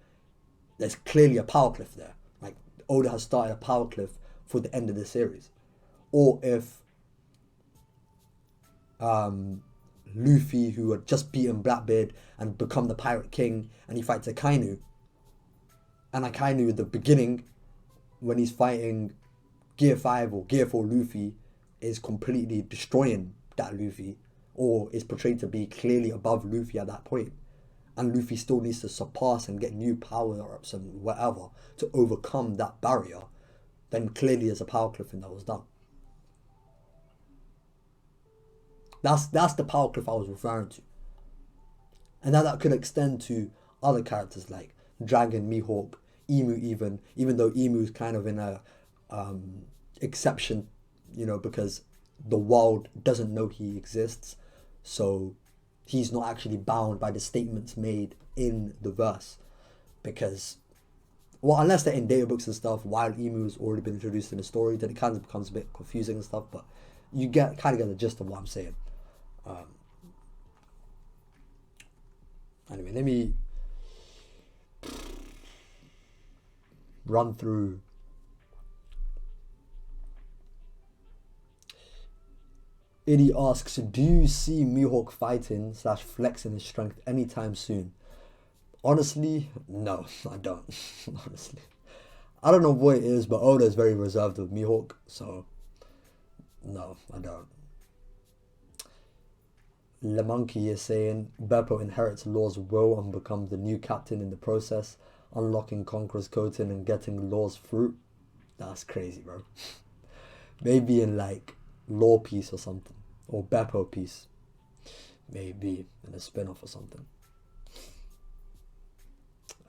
Speaker 1: there's clearly a power cliff there. Like, Oda has started a power cliff for the end of the series. Or if Luffy, who had just beaten Blackbeard and become the Pirate King, and he fights Akainu, and Akainu at the beginning, when he's fighting Gear 5 or Gear 4 Luffy, is completely destroying that Luffy, or is portrayed to be clearly above Luffy at that point, and Luffy still needs to surpass and get new power-ups and whatever to overcome that barrier, then clearly there's a power cliffing that was done. That's the power cliff I was referring to. And now that could extend to other characters like Dragon, Mihawk, Emu even though Emu's kind of in a exception, you know, because the world doesn't know he exists, so he's not actually bound by the statements made in the verse, because, well, unless they're in data books and stuff, while Emu's already been introduced in the story, then it kind of becomes a bit confusing and stuff, but you kind of get the gist of what I'm saying. Anyway, let me run through Iddy asks, do you see Mihawk fighting slash flexing his strength anytime soon? Honestly, no, I don't. Honestly. I don't know what it is, but Oda is very reserved with Mihawk, so no, I don't. Lemonkey is saying Beppo inherits Law's will and becomes the new captain in the process, unlocking Conqueror's coating and getting Law's fruit. That's crazy, bro. Maybe in like Law piece or something, or Beppo piece. Maybe in a spin-off or something.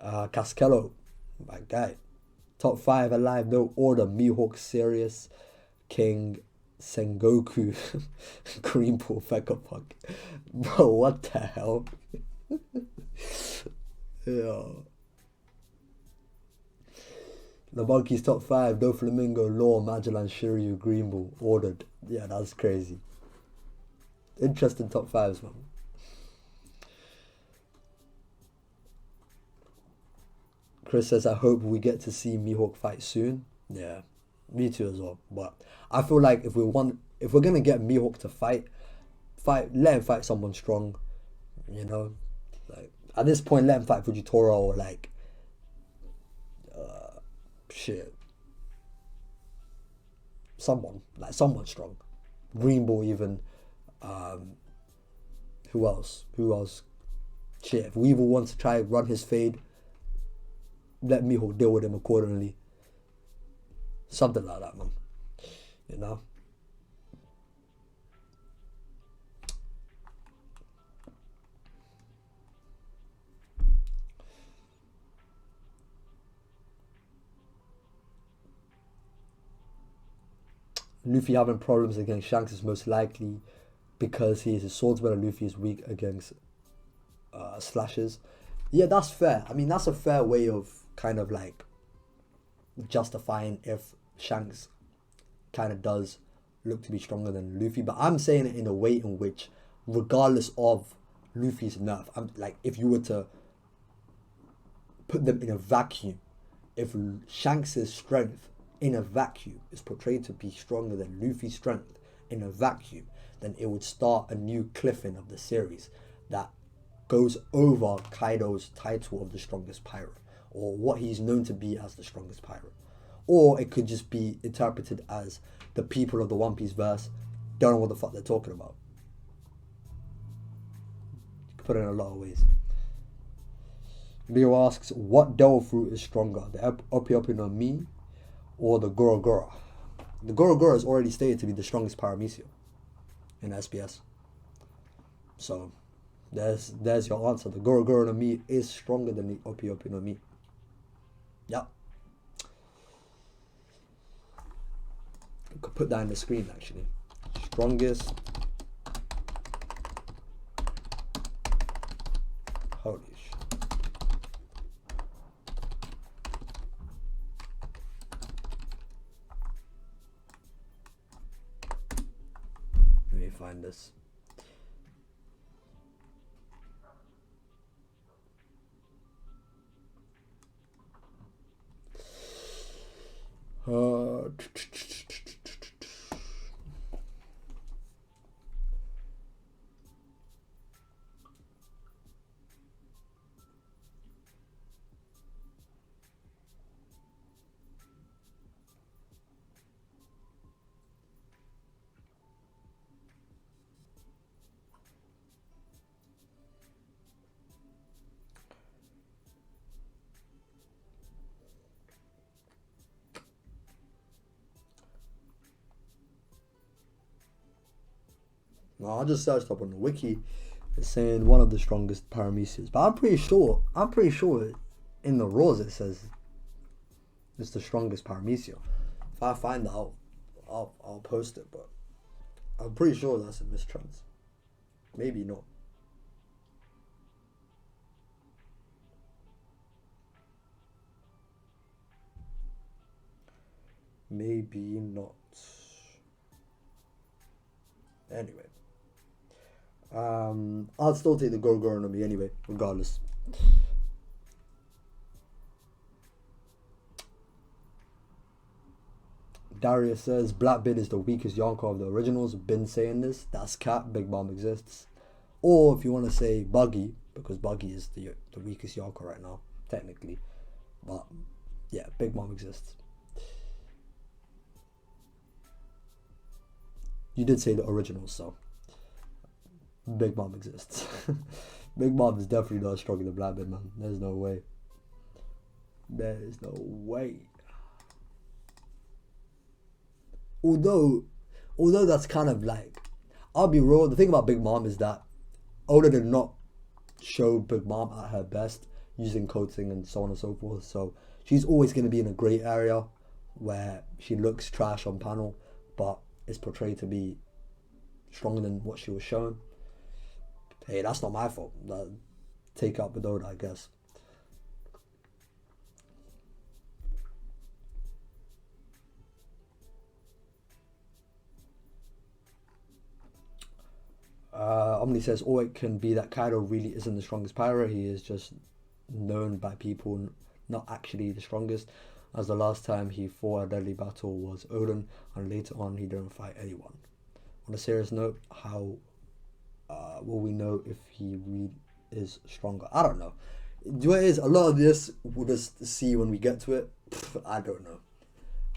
Speaker 1: Caskello, my guy. Top 5 alive, no order. Mihawk, Sirius, King, Sengoku, Green Ball, Vegapunk. Bro, what the hell? Yo. The Monkey's top 5, Doflamingo, Law, Magellan, Shiryu, Green Ball, ordered. Yeah, that's crazy. Interesting top 5s, man. Chris says, I hope we get to see Mihawk fight soon. Yeah, me too as well. But I feel like if we're gonna get Mihawk to fight, let him fight someone strong. You know, like at this point, let him fight Fujitora or like, shit, someone strong. Green Ball even. Who else? Shit, if Weevil wants to try run his fade, let Mihawk deal with him accordingly. Something like that, man. You know? Luffy having problems against Shanks is most likely because he is a swordsman and Luffy is weak against slashes. Yeah, that's fair. I mean, that's a fair way of kind of like justifying if Shanks kind of does look to be stronger than Luffy. But I'm saying it in a way in which, regardless of Luffy's nerf, I'm like, if you were to put them in a vacuum, if Shanks' strength in a vacuum is portrayed to be stronger than Luffy's strength in a vacuum, then it would start a new cliffing of the series that goes over Kaido's title of the strongest pirate, or what he's known to be as the strongest pirate. Or it could just be interpreted as the people of the One Piece verse don't know what the fuck they're talking about. You can put it in a lot of ways. Leo asks, what devil fruit is stronger, the Opi Opi no Mi or the Goro Goro? The Goro Goro is already stated to be the strongest Paramecia in SBS. So there's your answer. The Goro Goro no Mi is stronger than the Opi Opi no Mi. Yep. You could put that in the screen actually. Strongest. Holy shit. Let me find this. No, I just searched up on the wiki. It's saying one of the strongest Paramecias, but I'm pretty sure in the rules it says it's the strongest Paramecia. If I find that, I'll post it, but I'm pretty sure that's a mistrans. Maybe not. Maybe not. Anyway. I'll still take the Goro on me anyway, regardless. Darius says Blackbeard is the weakest Yonko of the originals. Been saying this. That's cap. Big Mom exists. Or if you want to say Buggy, because Buggy is the weakest Yonko right now, technically. But yeah, Big Mom exists. You did say the originals, so Big Mom exists. Big Mom is definitely not stronger than Blackbeard, man. There's no way. There is no way. Although that's kind of like, I'll be real, the thing about Big Mom is that Oda did not show Big Mom at her best using coating and so on and so forth. So she's always going to be in a grey area where she looks trash on panel, but is portrayed to be stronger than what she was shown. Hey, that's not my fault. Take up with Oda, I guess. Omni says, or it can be that Kaido really isn't the strongest pirate. He is just known by people not actually the strongest, as the last time he fought a deadly battle was Odin, and later on he didn't fight anyone. On a serious note, how will we know if he really is stronger? I don't know. What is a lot of this we'll just see when we get to it. I don't know.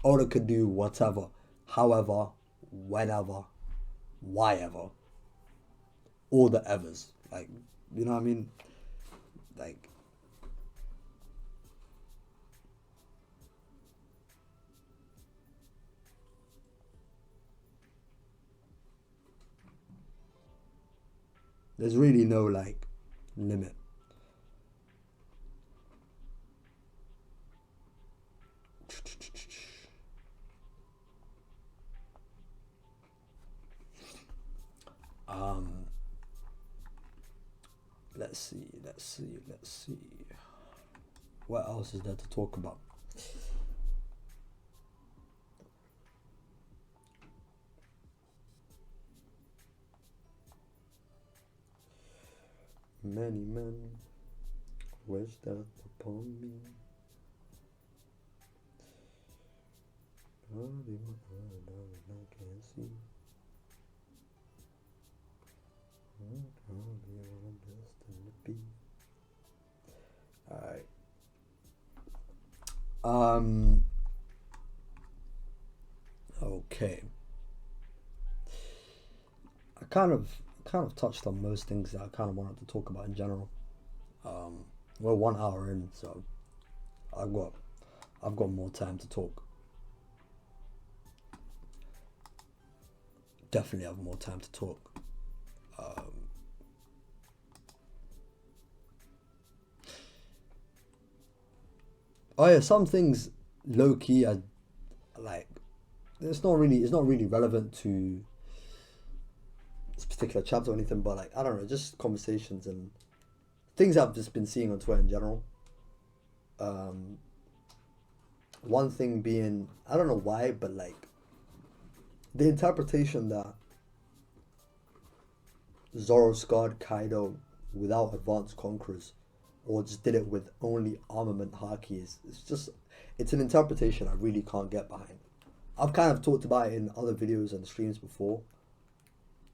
Speaker 1: Oda could do whatever, however, whenever, whyever. All the evers. Like, you know what I mean? Like, there's really no, like, limit. Let's see. What else is there to talk about? Many men wish death upon me. I can't see. Alright. Okay. I kind of touched on most things that I kind of wanted to talk about in general. We're 1 hour in, so I've got more time to talk. Definitely have more time to talk. Oh yeah, some things low key are like it's not really relevant to this particular chapter or anything, but like I don't know, just conversations and things I've just been seeing on Twitter in general. One thing being, I don't know why, but like the interpretation that Zoro scarred Kaido without advanced conquerors, or just did it with only armament haki, it's an interpretation I really can't get behind. I've kind of talked about it in other videos and streams before,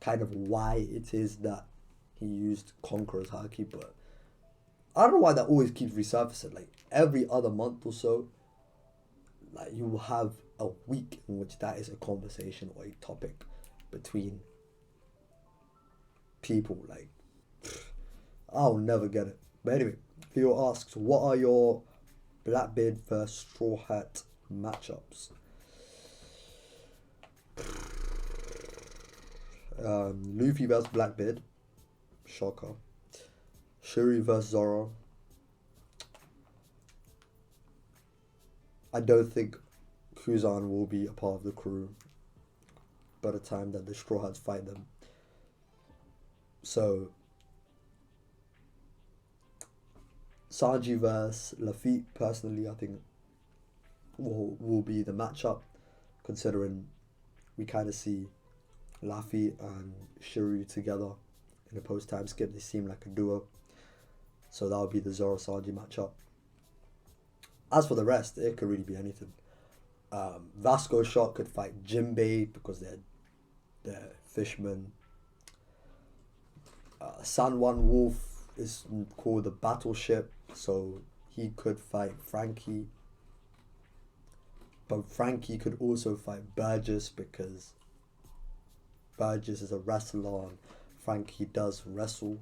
Speaker 1: kind of why it is that he used conqueror's haki, but I don't know why that always keeps resurfacing. Like every other month or so, like you will have a week in which that is a conversation or a topic between people. Like I'll never get it. But anyway, Theo asks, what are your Blackbeard versus Straw Hat matchups? Luffy versus Blackbeard. Shocker. Shuri versus Zoro. I don't think Kuzan will be a part of the crew by the time that the Straw Hats fight them. So Sanji versus Lafitte, personally, I think will be the matchup, considering we kind of see Lafitte and Shiryu together in a post-time skip. They seem like a duo. So that would be the Zoro Sanji matchup. As for the rest, it could really be anything. Vasco Shot could fight Jinbei because they're fishermen. San Juan Wolf is called the battleship, so he could fight Frankie. But Frankie could also fight Burgess because Burgess is a wrestler and Frankie does wrestle.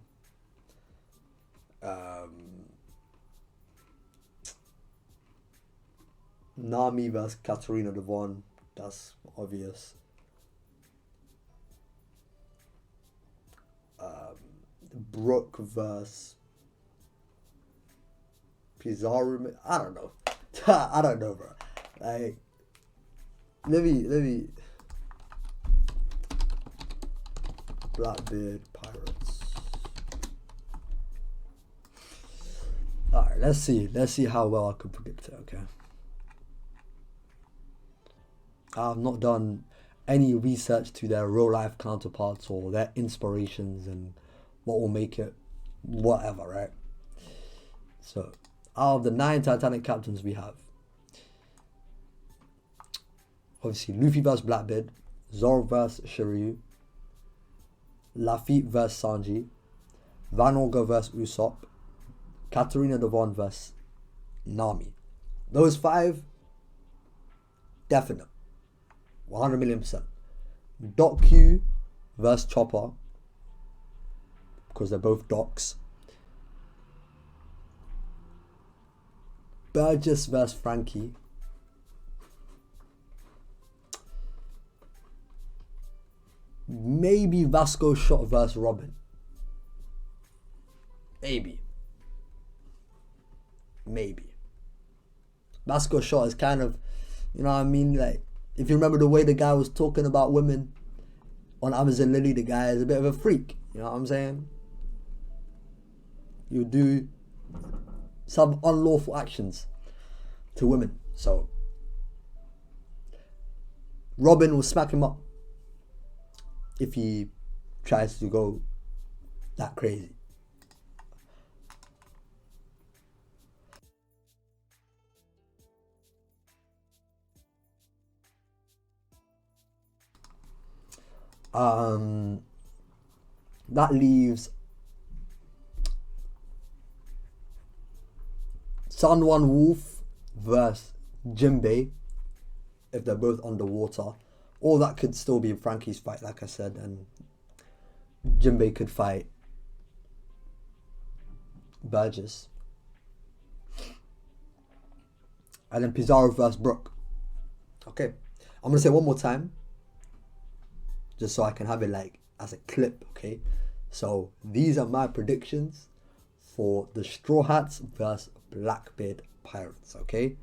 Speaker 1: Nami versus Katarina Devon, that's obvious. Brooke versus Pizarro, I don't know. I don't know, bro. Like, let me. Blackbeard Pirates. Alright, let's see how well I can predict it, okay? I've not done any research to their real life counterparts or their inspirations and what will make it whatever, right? So, out of the 9 Titanic captains we have, obviously Luffy versus Blackbeard, Zoro versus Shiryu, Lafitte versus Sanji, Van Olga versus Usopp, Katarina Devon versus Nami. Those 5, definite. 100 million %. Doc Q versus Chopper, because they're both docs. Burgess versus Frankie. Maybe Vasco Shot versus Robin. Maybe. Vasco Shot is kind of, you know what I mean? Like, if you remember the way the guy was talking about women on Amazon Lily, the guy is a bit of a freak. You know what I'm saying? You do some unlawful actions to women. So, Robin will smack him up if he tries to go that crazy. That leaves San Juan Wolf versus Jinbei if they're both underwater. Or that could still be Frankie's fight, like I said, and Jinbei could fight Burgess. And then Pizarro versus Brooke. Okay, I'm going to say one more time, just so I can have it like as a clip, okay? So these are my predictions for the Straw Hats versus Blackbeard Pirates, okay?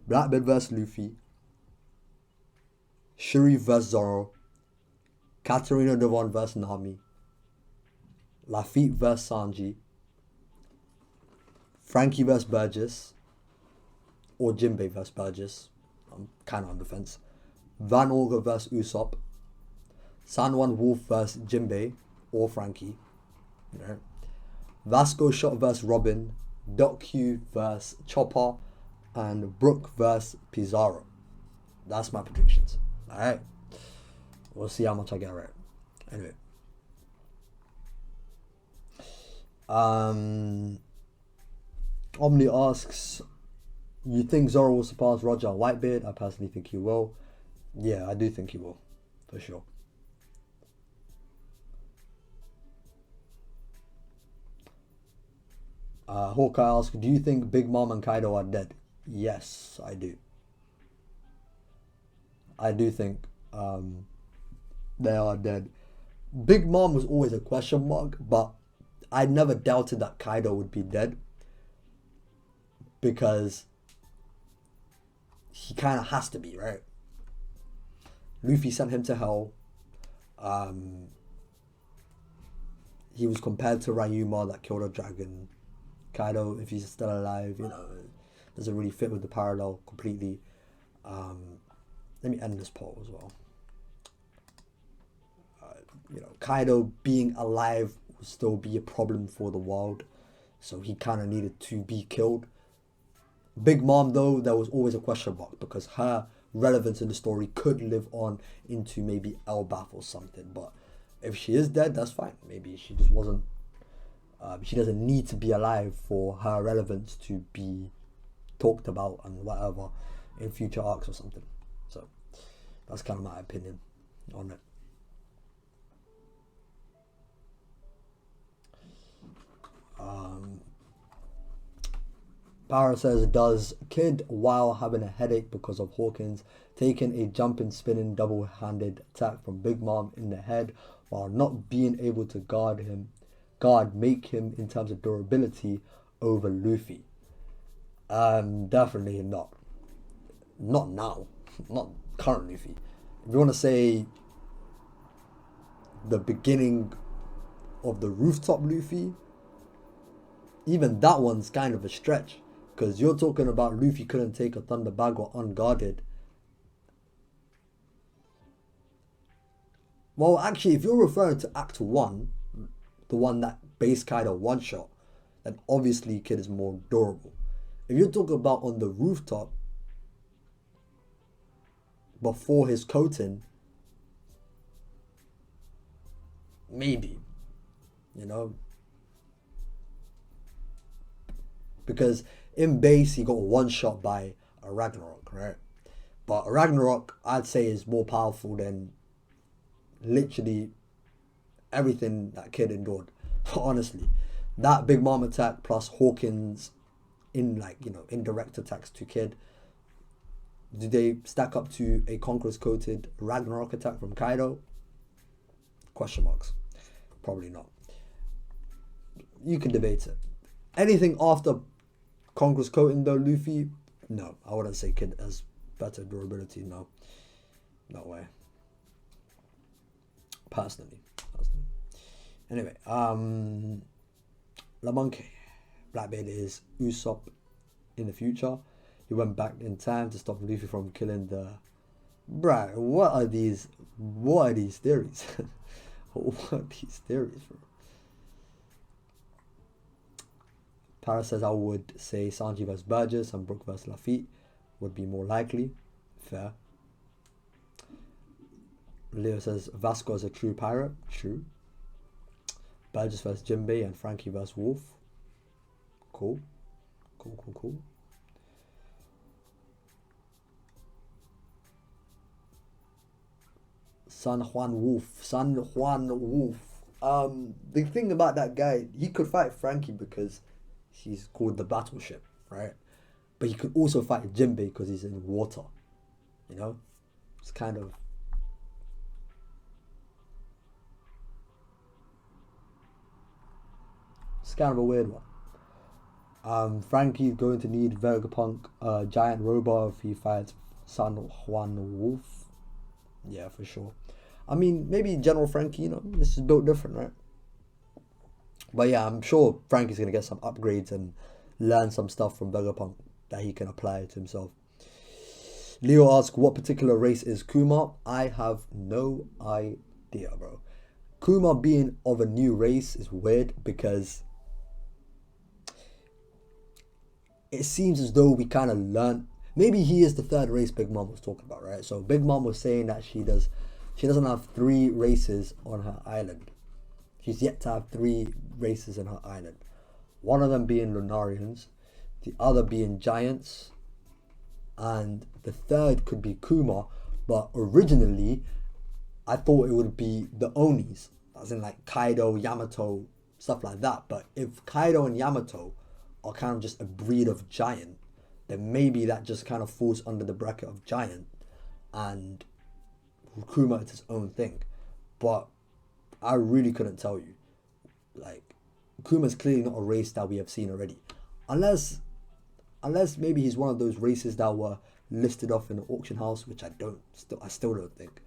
Speaker 1: Blackbeard versus Luffy, Shuri versus Zoro, Katarina Devon versus Nami, Lafitte versus Sanji, Frankie versus Burgess, or Jinbei versus Burgess. I'm kind of on the fence. Van Olga versus Usopp, San Juan Wolf versus Jinbei or Frankie. Right? Vasco Shot versus Robin, Doc Q versus Chopper, and Brooke versus Pizarro. That's my predictions. Alright. We'll see how much I get right. Anyway. Omni asks, you think Zoro will surpass Roger and Whitebeard? I personally think he will. Yeah, I do think he will. For sure. Hawkeye asks, do you think Big Mom and Kaido are dead? Yes, I do. I do think they are dead. Big Mom was always a question mark, but I never doubted that Kaido would be dead because he kind of has to be, right? Luffy sent him to hell. He was compared to Ryuma that killed a dragon. Kaido, if he's still alive, you know, doesn't really fit with the parallel completely. Let me end this poll as well. You know, Kaido being alive would still be a problem for the world, so he kind of needed to be killed. Big Mom, though, there was always a question mark because her relevance in the story could live on into maybe Elbath or something. But if she is dead, that's fine. Maybe she just wasn't. She doesn't need to be alive for her relevance to be talked about and whatever in future arcs or something. So that's kind of my opinion on it. Barra says, does Kid, while having a headache because of Hawkins, taking a jumping, spinning, double-handed attack from Big Mom in the head while not being able to make him in terms of durability over Luffy? Definitely not. Not now. Not current Luffy. If you want to say the beginning of the rooftop Luffy, even that one's kind of a stretch. Because you're talking about Luffy couldn't take a Thunder Bag or unguarded. Well, actually, if you're referring to Act 1, the one that base Kaido one-shot, then obviously Kid is more durable. If you're talking about on the rooftop, before his coating, maybe, you know, because in base he got one shot by a Ragnarok, right? But a Ragnarok, I'd say, is more powerful than literally everything that Kid endured. Honestly, that Big Mom attack plus Hawkins in indirect attacks to Kid, do they stack up to a Conqueror's coated Ragnarok attack from Kaido? Question marks. Probably not. You can debate it. Anything after Conqueror's coating though, Luffy? No, I wouldn't say Kid has better durability. No way. Personally. Anyway, La Monkey. Blackbeard is Usopp in the future. He went back in time to stop Luffy from killing the... Bruh, what are these theories? What are these theories, bro? Paris says, I would say Sanji vs Burgess and Brook vs Lafitte would be more likely. Fair. Leo says, Vasco is a true pirate. True. Burgess vs Jinbei and Frankie vs Wolf. Cool. Cool. San Juan Wolf. The thing about that guy, he could fight Frankie because he's called the battleship, right? But he could also fight Jinbei because he's in water. You know? It's kind of... It's kind of a weird one. Frankie's going to need Vegapunk, Giant Robot if he fights San Juan Wolf. Yeah, for sure. I mean, maybe General Frankie, this is built different, right? But yeah, I'm sure Frankie's going to get some upgrades and learn some stuff from Vegapunk that he can apply to himself. Leo asks, what particular race is Kuma? I have no idea, bro. Kuma being of a new race is weird because it seems as though we kind of learn. Maybe he is the third race Big Mom was talking about, right? So Big Mom was saying that she doesn't have 3 races on her island. She's yet to have 3 races in her island. One of them being Lunarians, the other being Giants, and the third could be Kuma. But originally, I thought it would be the Onis, as in like Kaido, Yamato, stuff like that. But if Kaido and Yamato are kind of just a breed of giant, then maybe that just kind of falls under the bracket of giant, and Kuma is its own thing. But I really couldn't tell you. Like, Kuma's clearly not a race that we have seen already. Unless maybe he's one of those races that were listed off in the auction house, which I still don't think.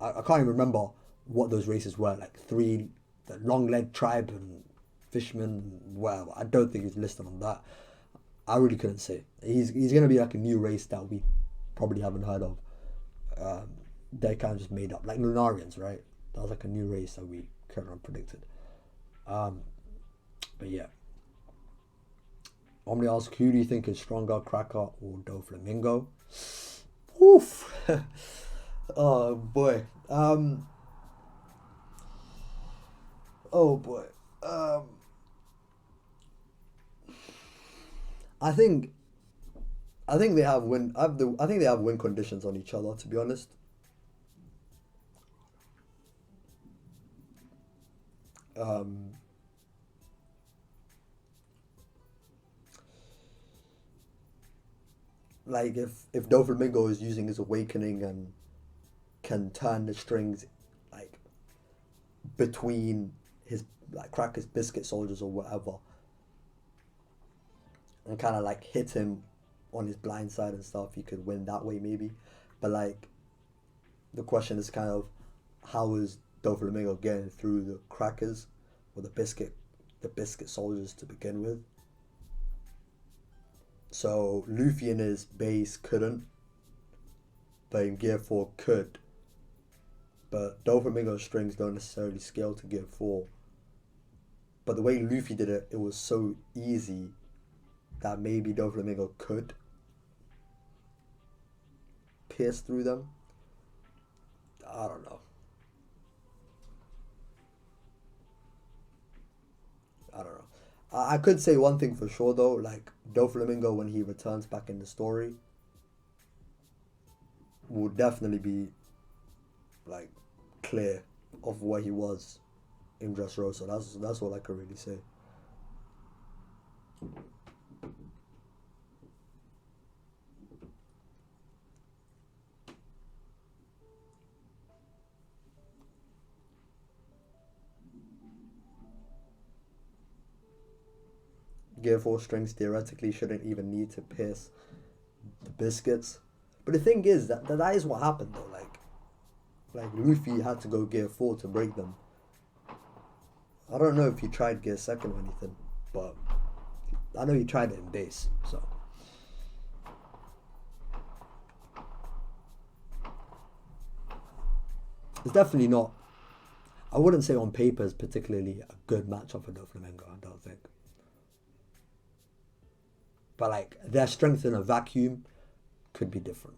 Speaker 1: I can't even remember what those races were. Like 3, the long-legged tribe and fishermen, whatever. I don't think he's listed on that. I really couldn't say. He's going to be like a new race that we probably haven't heard of. They kind of just made up. Like Lunarians, right? That was like a new race that we couldn't have predicted. But yeah. Omni asks, who do you think is stronger, Cracker or Doflamingo? Oof. Oh boy. Oh boy. Um. I think. I think they have win. I think they have win conditions on each other. To be honest. Um. Like if Doflamingo is using his awakening and can turn the strings, like between his like Cracker's biscuit soldiers or whatever, and kind of like hit him on his blind side and stuff, he could win that way maybe. But like the question is kind of how is Doflamingo getting through the Crackers or the biscuit soldiers to begin with. So Luffy in his base couldn't, but in Gear 4 could. But Doflamingo's strings don't necessarily scale to Gear 4. But the way Luffy did it, it was so easy that maybe Doflamingo could pierce through them. I don't know. I don't know. I could say one thing for sure though, like Doflamingo when he returns back in the story will definitely be like clear of what he was in Dressrosa. That's all I could really say. Gear 4 strings theoretically shouldn't even need to pierce the biscuits. But the thing is that is what happened though. Like Luffy had to go Gear 4 to break them. I don't know if he tried Gear 2nd or anything, but I know he tried it in base, so. It's definitely not, I wouldn't say on paper is particularly a good matchup for Doflamingo, I don't think. But like their strength in a vacuum could be different.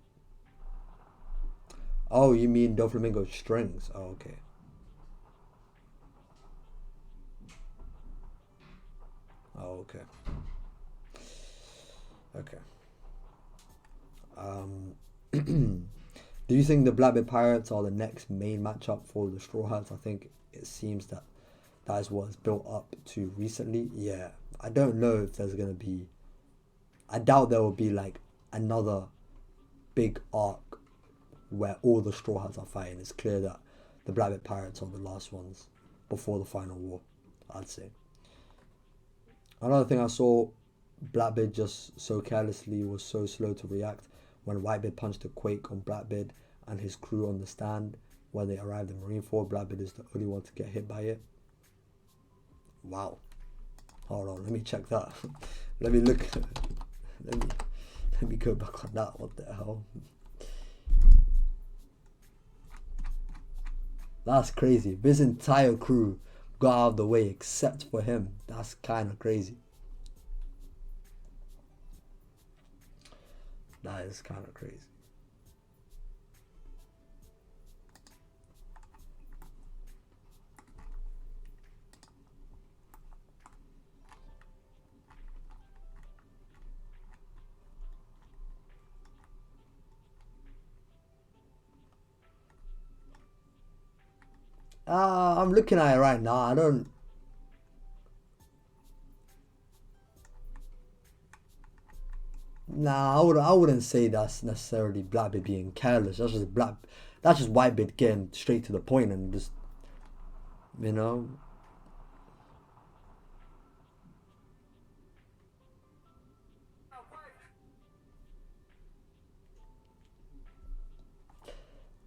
Speaker 1: Oh, you mean Doflamingo strings? Oh, okay. Oh, okay. Okay. Do you think the Blackbeard Pirates are the next main matchup for the Straw Hats? I think it seems that that is what it's built up to recently. Yeah, I don't know if there's gonna be. I doubt there will be like another big arc where all the Straw Hats are fighting. It's clear that the Blackbeard Pirates are the last ones before the final war, I'd say. Another thing I saw, Blackbeard just so carelessly was so slow to react when Whitebeard punched a quake on Blackbeard and his crew on the stand when they arrived in Marineford. Blackbeard is the only one to get hit by it. Wow. Hold on, let me check that. let me look. Let me go back on that. What the hell? That's crazy. His entire crew got out of the way except for him. That's kind of crazy. That is kind of crazy. I'm looking at it right now. I don't. Nah, I wouldn't say that's necessarily Blackbeard being careless. That's just Whitebeard getting straight to the point and just, you know.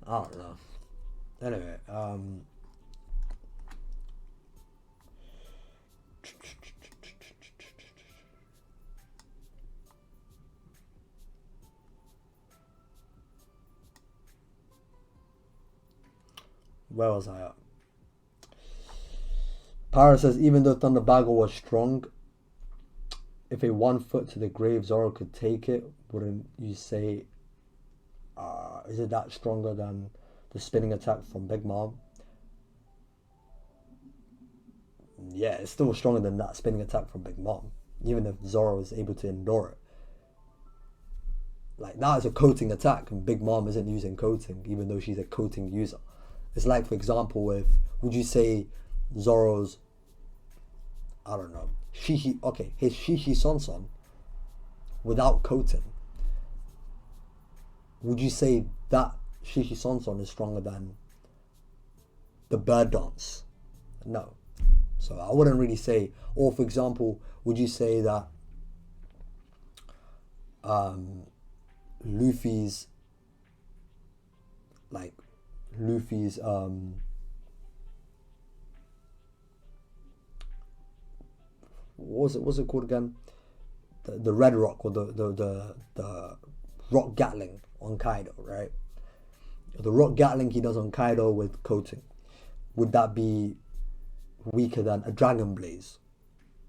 Speaker 1: I don't know. Anyway, where was I at? Para says even though Thunderbagger was strong, if a 1 foot to the grave Zoro could take it, wouldn't you say, is it that stronger than the spinning attack from Big Mom? Yeah, it's still stronger than that spinning attack from Big Mom, even if Zoro is able to endure it. Like, that is a coating attack, and Big Mom isn't using coating, even though she's a coating user. It's like, for example, if, would you say Zoro's, I don't know, his Shishi Son without coating, would you say that Shishi Son is stronger than the bird dance? No. So I wouldn't really say, or for example, would you say that Luffy's like Luffy's what's it called again? The red rock, or the rock Gatling on Kaido, right? The rock Gatling he does on Kaido with coating, would that be weaker than a Dragon Blaze?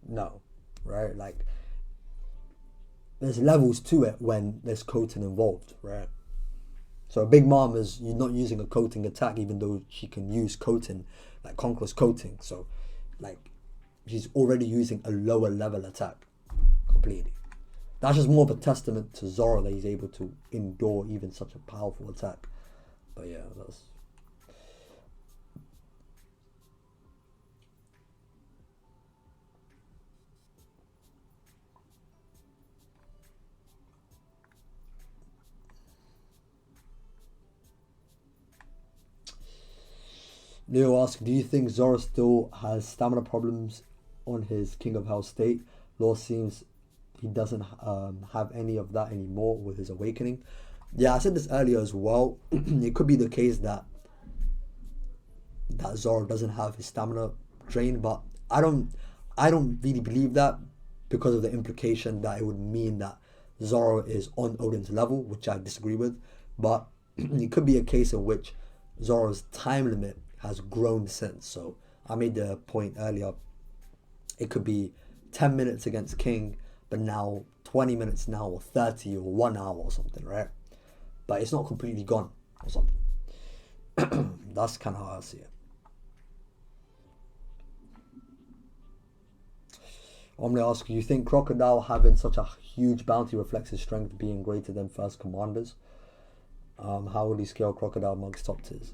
Speaker 1: No, right? Like, there's levels to it when there's coating involved, right? So Big Mom is, you're not using a coating attack, even though she can use coating, like Conqueror's coating. So, like, she's already using a lower level attack completely. That's just more of a testament to Zoro that he's able to endure even such a powerful attack. But yeah, that's. Leo asks, do you think Zoro still has stamina problems on his King of Hell state? Law seems he doesn't have any of that anymore with his awakening. Yeah, I said this earlier as well. It could be the case that Zoro doesn't have his stamina drained, but I don't really believe that, because of the implication that it would mean that Zoro is on Odin's level, which I disagree with. But it could be a case in which Zoro's time limit has grown since. So I made the point earlier. It could be 10 minutes against King, but now 20 minutes now, or 30, or 1 hour or something, right? But it's not completely gone or something. That's kind of how I see it. I'm going to ask you, think Crocodile having such a huge bounty reflects his strength being greater than first commanders? How would he scale Crocodile amongst top tiers?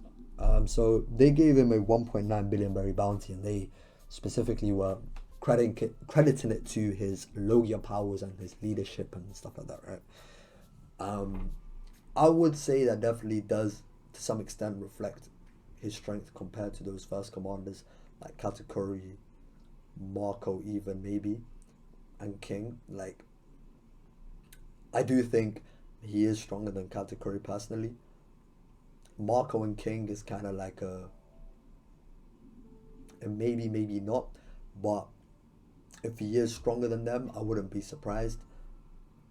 Speaker 1: So they gave him a 1.9 billion berry bounty, and they specifically were crediting it to his Logia powers and his leadership and stuff like that, right? I would say that definitely does to some extent reflect his strength compared to those first commanders like Katakuri, Marco, even maybe, and King. Like, I do think he is stronger than Katakuri personally. Marco and King is kind of like a maybe not, but if he is stronger than them, I wouldn't be surprised.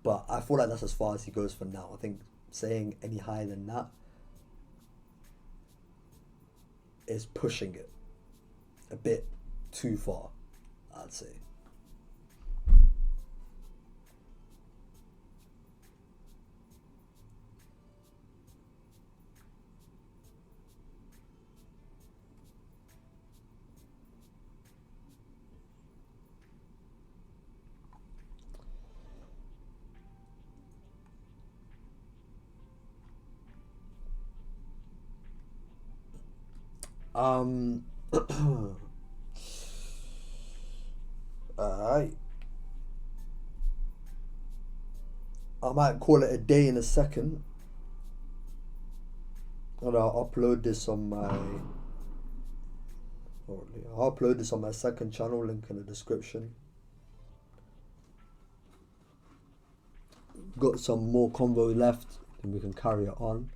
Speaker 1: But I feel like that's as far as he goes for now. I think saying any higher than that is pushing it a bit too far, I'd say. Um, alright. I might call it a day in a second. And I'll upload this on my. I'll upload this on my second channel, link in the description. Got some more convo left, and we can carry it on.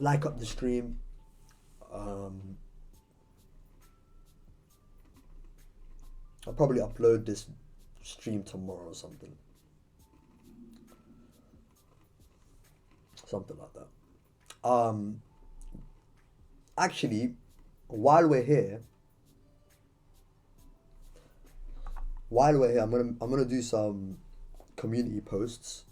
Speaker 1: Like up the stream. I'll probably upload this stream tomorrow or something. Something like that. Actually, while we're here, while we're here, I'm gonna do some community posts.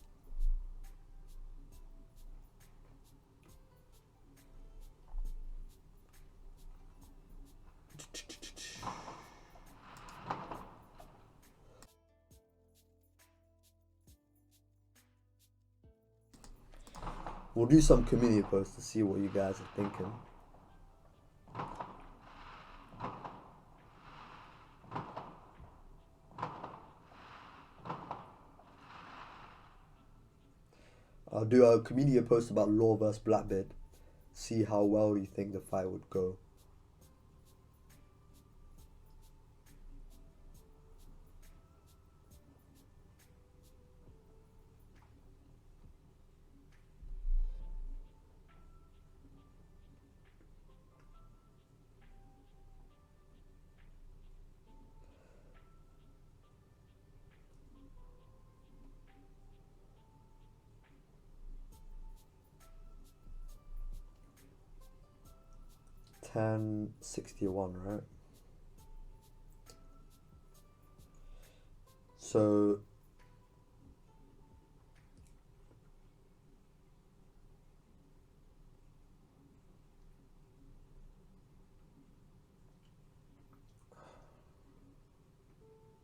Speaker 1: We'll do some community posts to see what you guys are thinking. I'll do a community post about Law versus Blackbeard. See how well you think the fight would go. $10.61, right? So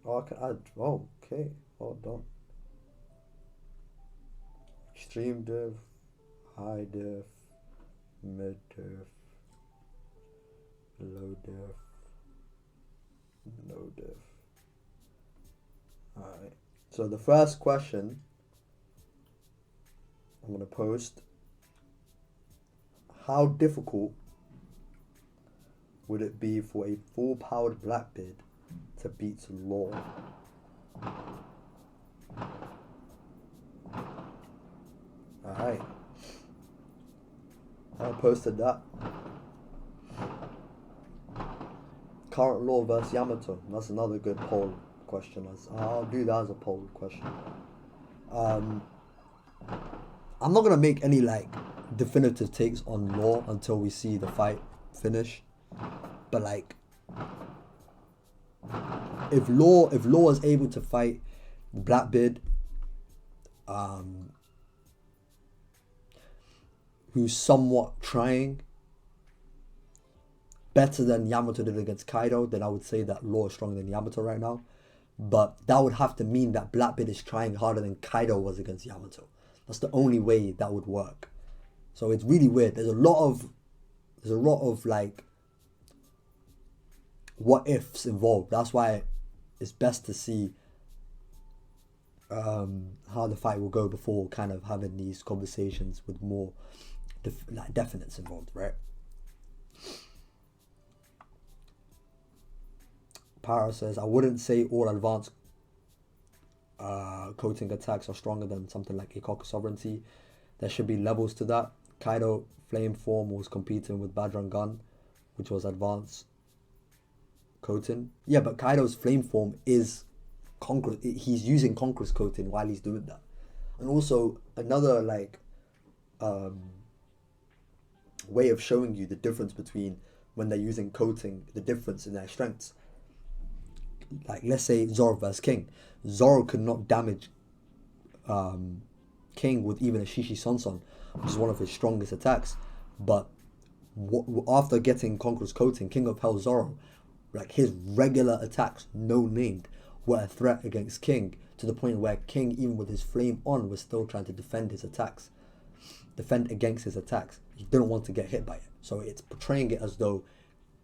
Speaker 1: I can add. Oh, okay. Well done. Extreme diff, high diff, mid diff, low diff, no diff. Alright. So the first question I'm gonna post: how difficult would it be for a full-powered Blackbeard to beat Law? Alright. I posted that. Current Law versus Yamato. That's another good poll question. I'll do that as a poll question. I'm not gonna make any like definitive takes on Law until we see the fight finish. But like, if Law is able to fight Blackbeard, who's somewhat trying better than Yamato did against Kaido, then I would say that Law is stronger than Yamato right now. But that would have to mean that Blackbeard is trying harder than Kaido was against Yamato. That's the only way that would work. So it's really weird. There's a lot of like what ifs involved. That's why it's best to see how the fight will go before kind of having these conversations with more like definites involved, right? Para says, I wouldn't say all advanced coating attacks are stronger than something like Ikoku Sovereignty. There should be levels to that. Kaido Flame Form was competing with Badran Gun, which was advanced coating. Yeah, but Kaido's Flame Form is he's using Conqueror's coating while he's doing that. And also another like way of showing you the difference between when they're using coating, the difference in their strengths. Like let's say Zoro versus King. Zoro could not damage King with even a Shishi Sanson, which is one of his strongest attacks. But after getting Conqueror's coating, King of Hell Zoro, like his regular attacks, no named, were a threat against King, to the point where King, even with his flame on, was still trying to defend against his attacks. He didn't want to get hit by it. So it's portraying it as though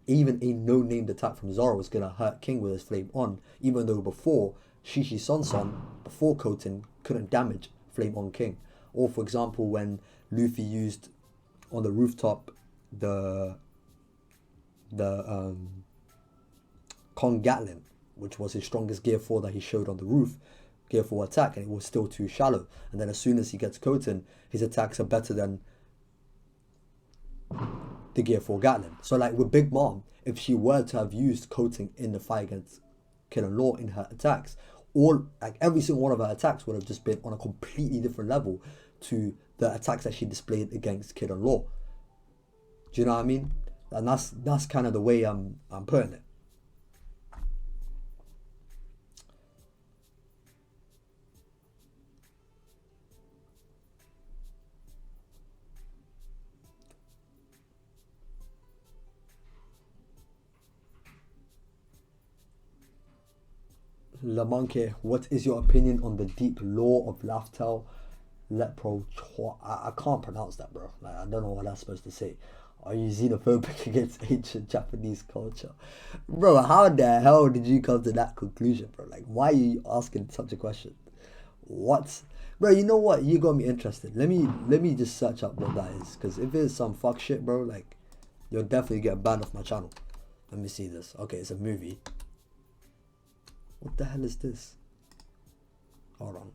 Speaker 1: even a no-named attack from Zoro was going to hurt King with his flame on, even though before, Shishi Sanson, before coating, couldn't damage flame on King. Or for example, when Luffy used on the rooftop the Kong Gatlin, which was his strongest gear 4 that he showed on the roof, gear 4 attack, and it was still too shallow. And then as soon as he gets coating, his attacks are better than the gear 4 Gatlin. So like with Big Mom, if she were to have used coating in the fight against Kid and Law in her attacks, all like every single one of her attacks would have just been on a completely different level to the attacks that she displayed against Kid and Law. Do you know what I mean? And that's kind of the way I'm putting it. Lamanke, what is your opinion on the deep lore of Laftel Lepro? I can't pronounce that, bro. Like, I don't know what that's supposed to say. Are you xenophobic against ancient Japanese culture? Bro, how the hell did you come to that conclusion, bro? Like, why are you asking such a question? What? Bro, you know what? You got me interested. Let me just search up what that is. Because if it's some fuck shit, bro, like, you'll definitely get banned off my channel. Let me see this. Okay, it's a movie. What the hell is this? Hold on.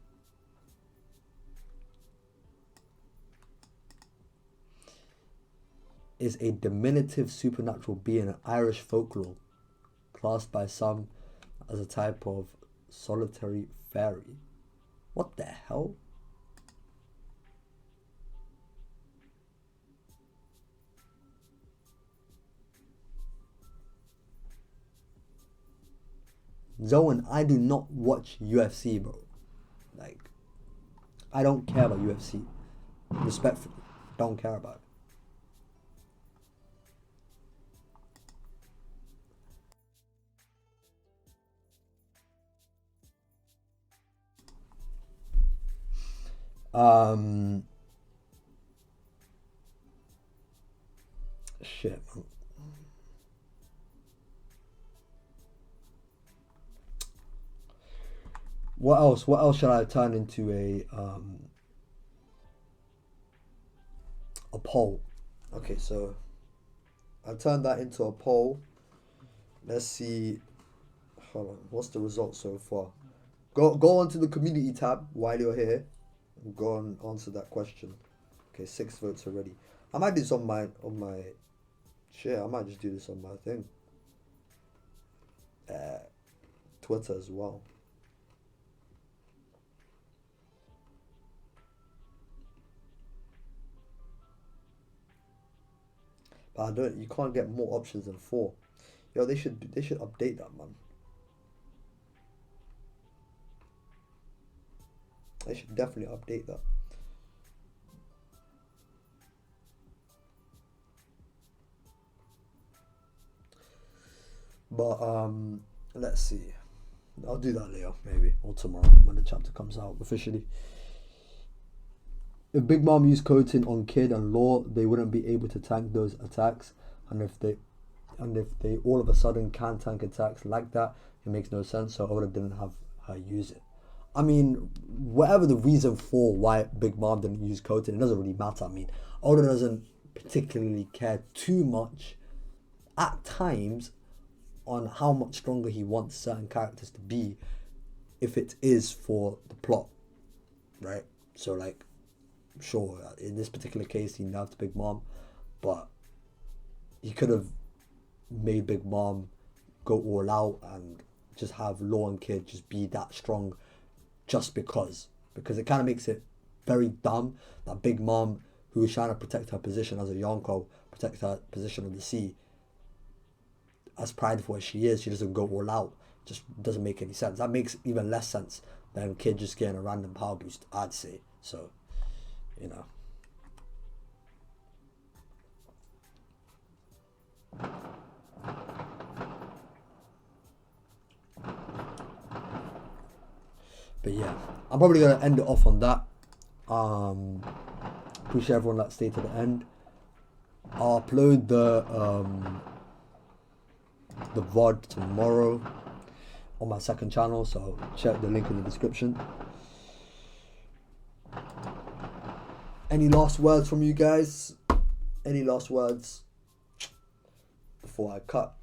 Speaker 1: Is a diminutive supernatural being in Irish folklore, classed by some as a type of solitary fairy. What the hell? Zoan, I do not watch UFC, bro. Like, I don't care about UFC. Respectfully, don't care about it. Shit, man. What else? What else should I turn into a poll? Okay, so I turned that into a poll. Let's see. Hold on. What's the result so far? Go onto the community tab while you're here. Go on answer that question. Okay, 6 votes already. I might do this on my shit. I might just do this on my thing. Twitter as well. But I don't. You can't get more options than 4. Yo, they should update that, man. They should definitely update that. But let's see. I'll do that later, maybe, or tomorrow when the chapter comes out officially. If Big Mom used coating on Kid and Law, they wouldn't be able to tank those attacks. And if they all of a sudden can tank attacks like that, it makes no sense. So Oda didn't have her use it. I mean, whatever the reason for why Big Mom didn't use coating, it doesn't really matter. I mean, Oda doesn't particularly care too much at times on how much stronger he wants certain characters to be if it is for the plot, right? So, like, sure, in this particular case, he nerfed Big Mom, but he could have made Big Mom go all out and just have Law and Kid just be that strong just because it kind of makes it very dumb that Big Mom, who is trying to protect her position as a Yonko, protect her position on the sea, as prideful as she is, she doesn't go all out. Just doesn't make any sense. That makes even less sense than Kid just getting a random power boost, I'd say. So, you know. But yeah, I'm probably gonna end it off on that. Appreciate everyone that stayed to the end. I'll upload the VOD tomorrow on my second channel, so check the link in the description. Any last words from you guys? Any last words before I cut?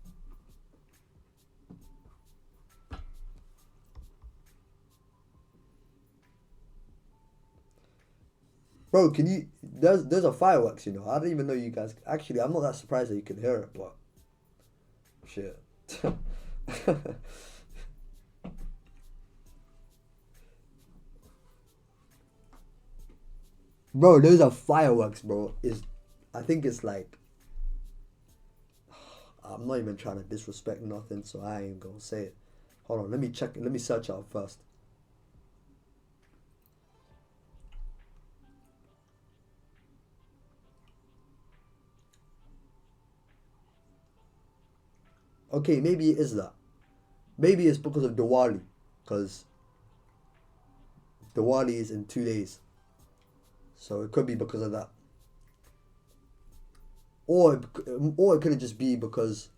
Speaker 1: Bro, can you... There's a fireworks, you know. I don't even know you guys... Actually, I'm not that surprised that you can hear it, but... Shit. Bro, those are fireworks, bro. I think it's like... I'm not even trying to disrespect nothing, so I ain't gonna say it. Hold on, let me check. Let me search out first. Okay, maybe it is that. Maybe it's because of Diwali. because Diwali is in 2 days. So it could be because of that. Or it could just be because,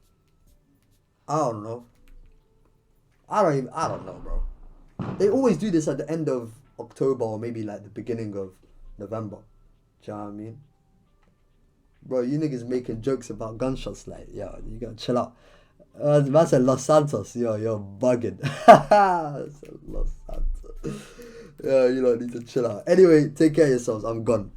Speaker 1: I don't know. I don't know, bro. They always do this at the end of October or maybe like the beginning of November. Do you know what I mean? Bro, you niggas making jokes about gunshots, like, yo, you gotta chill out. Man said Los Santos, yo, you're bugging. Los Santos. Yeah, you know, need to chill out. Anyway, take care of yourselves. I'm gone.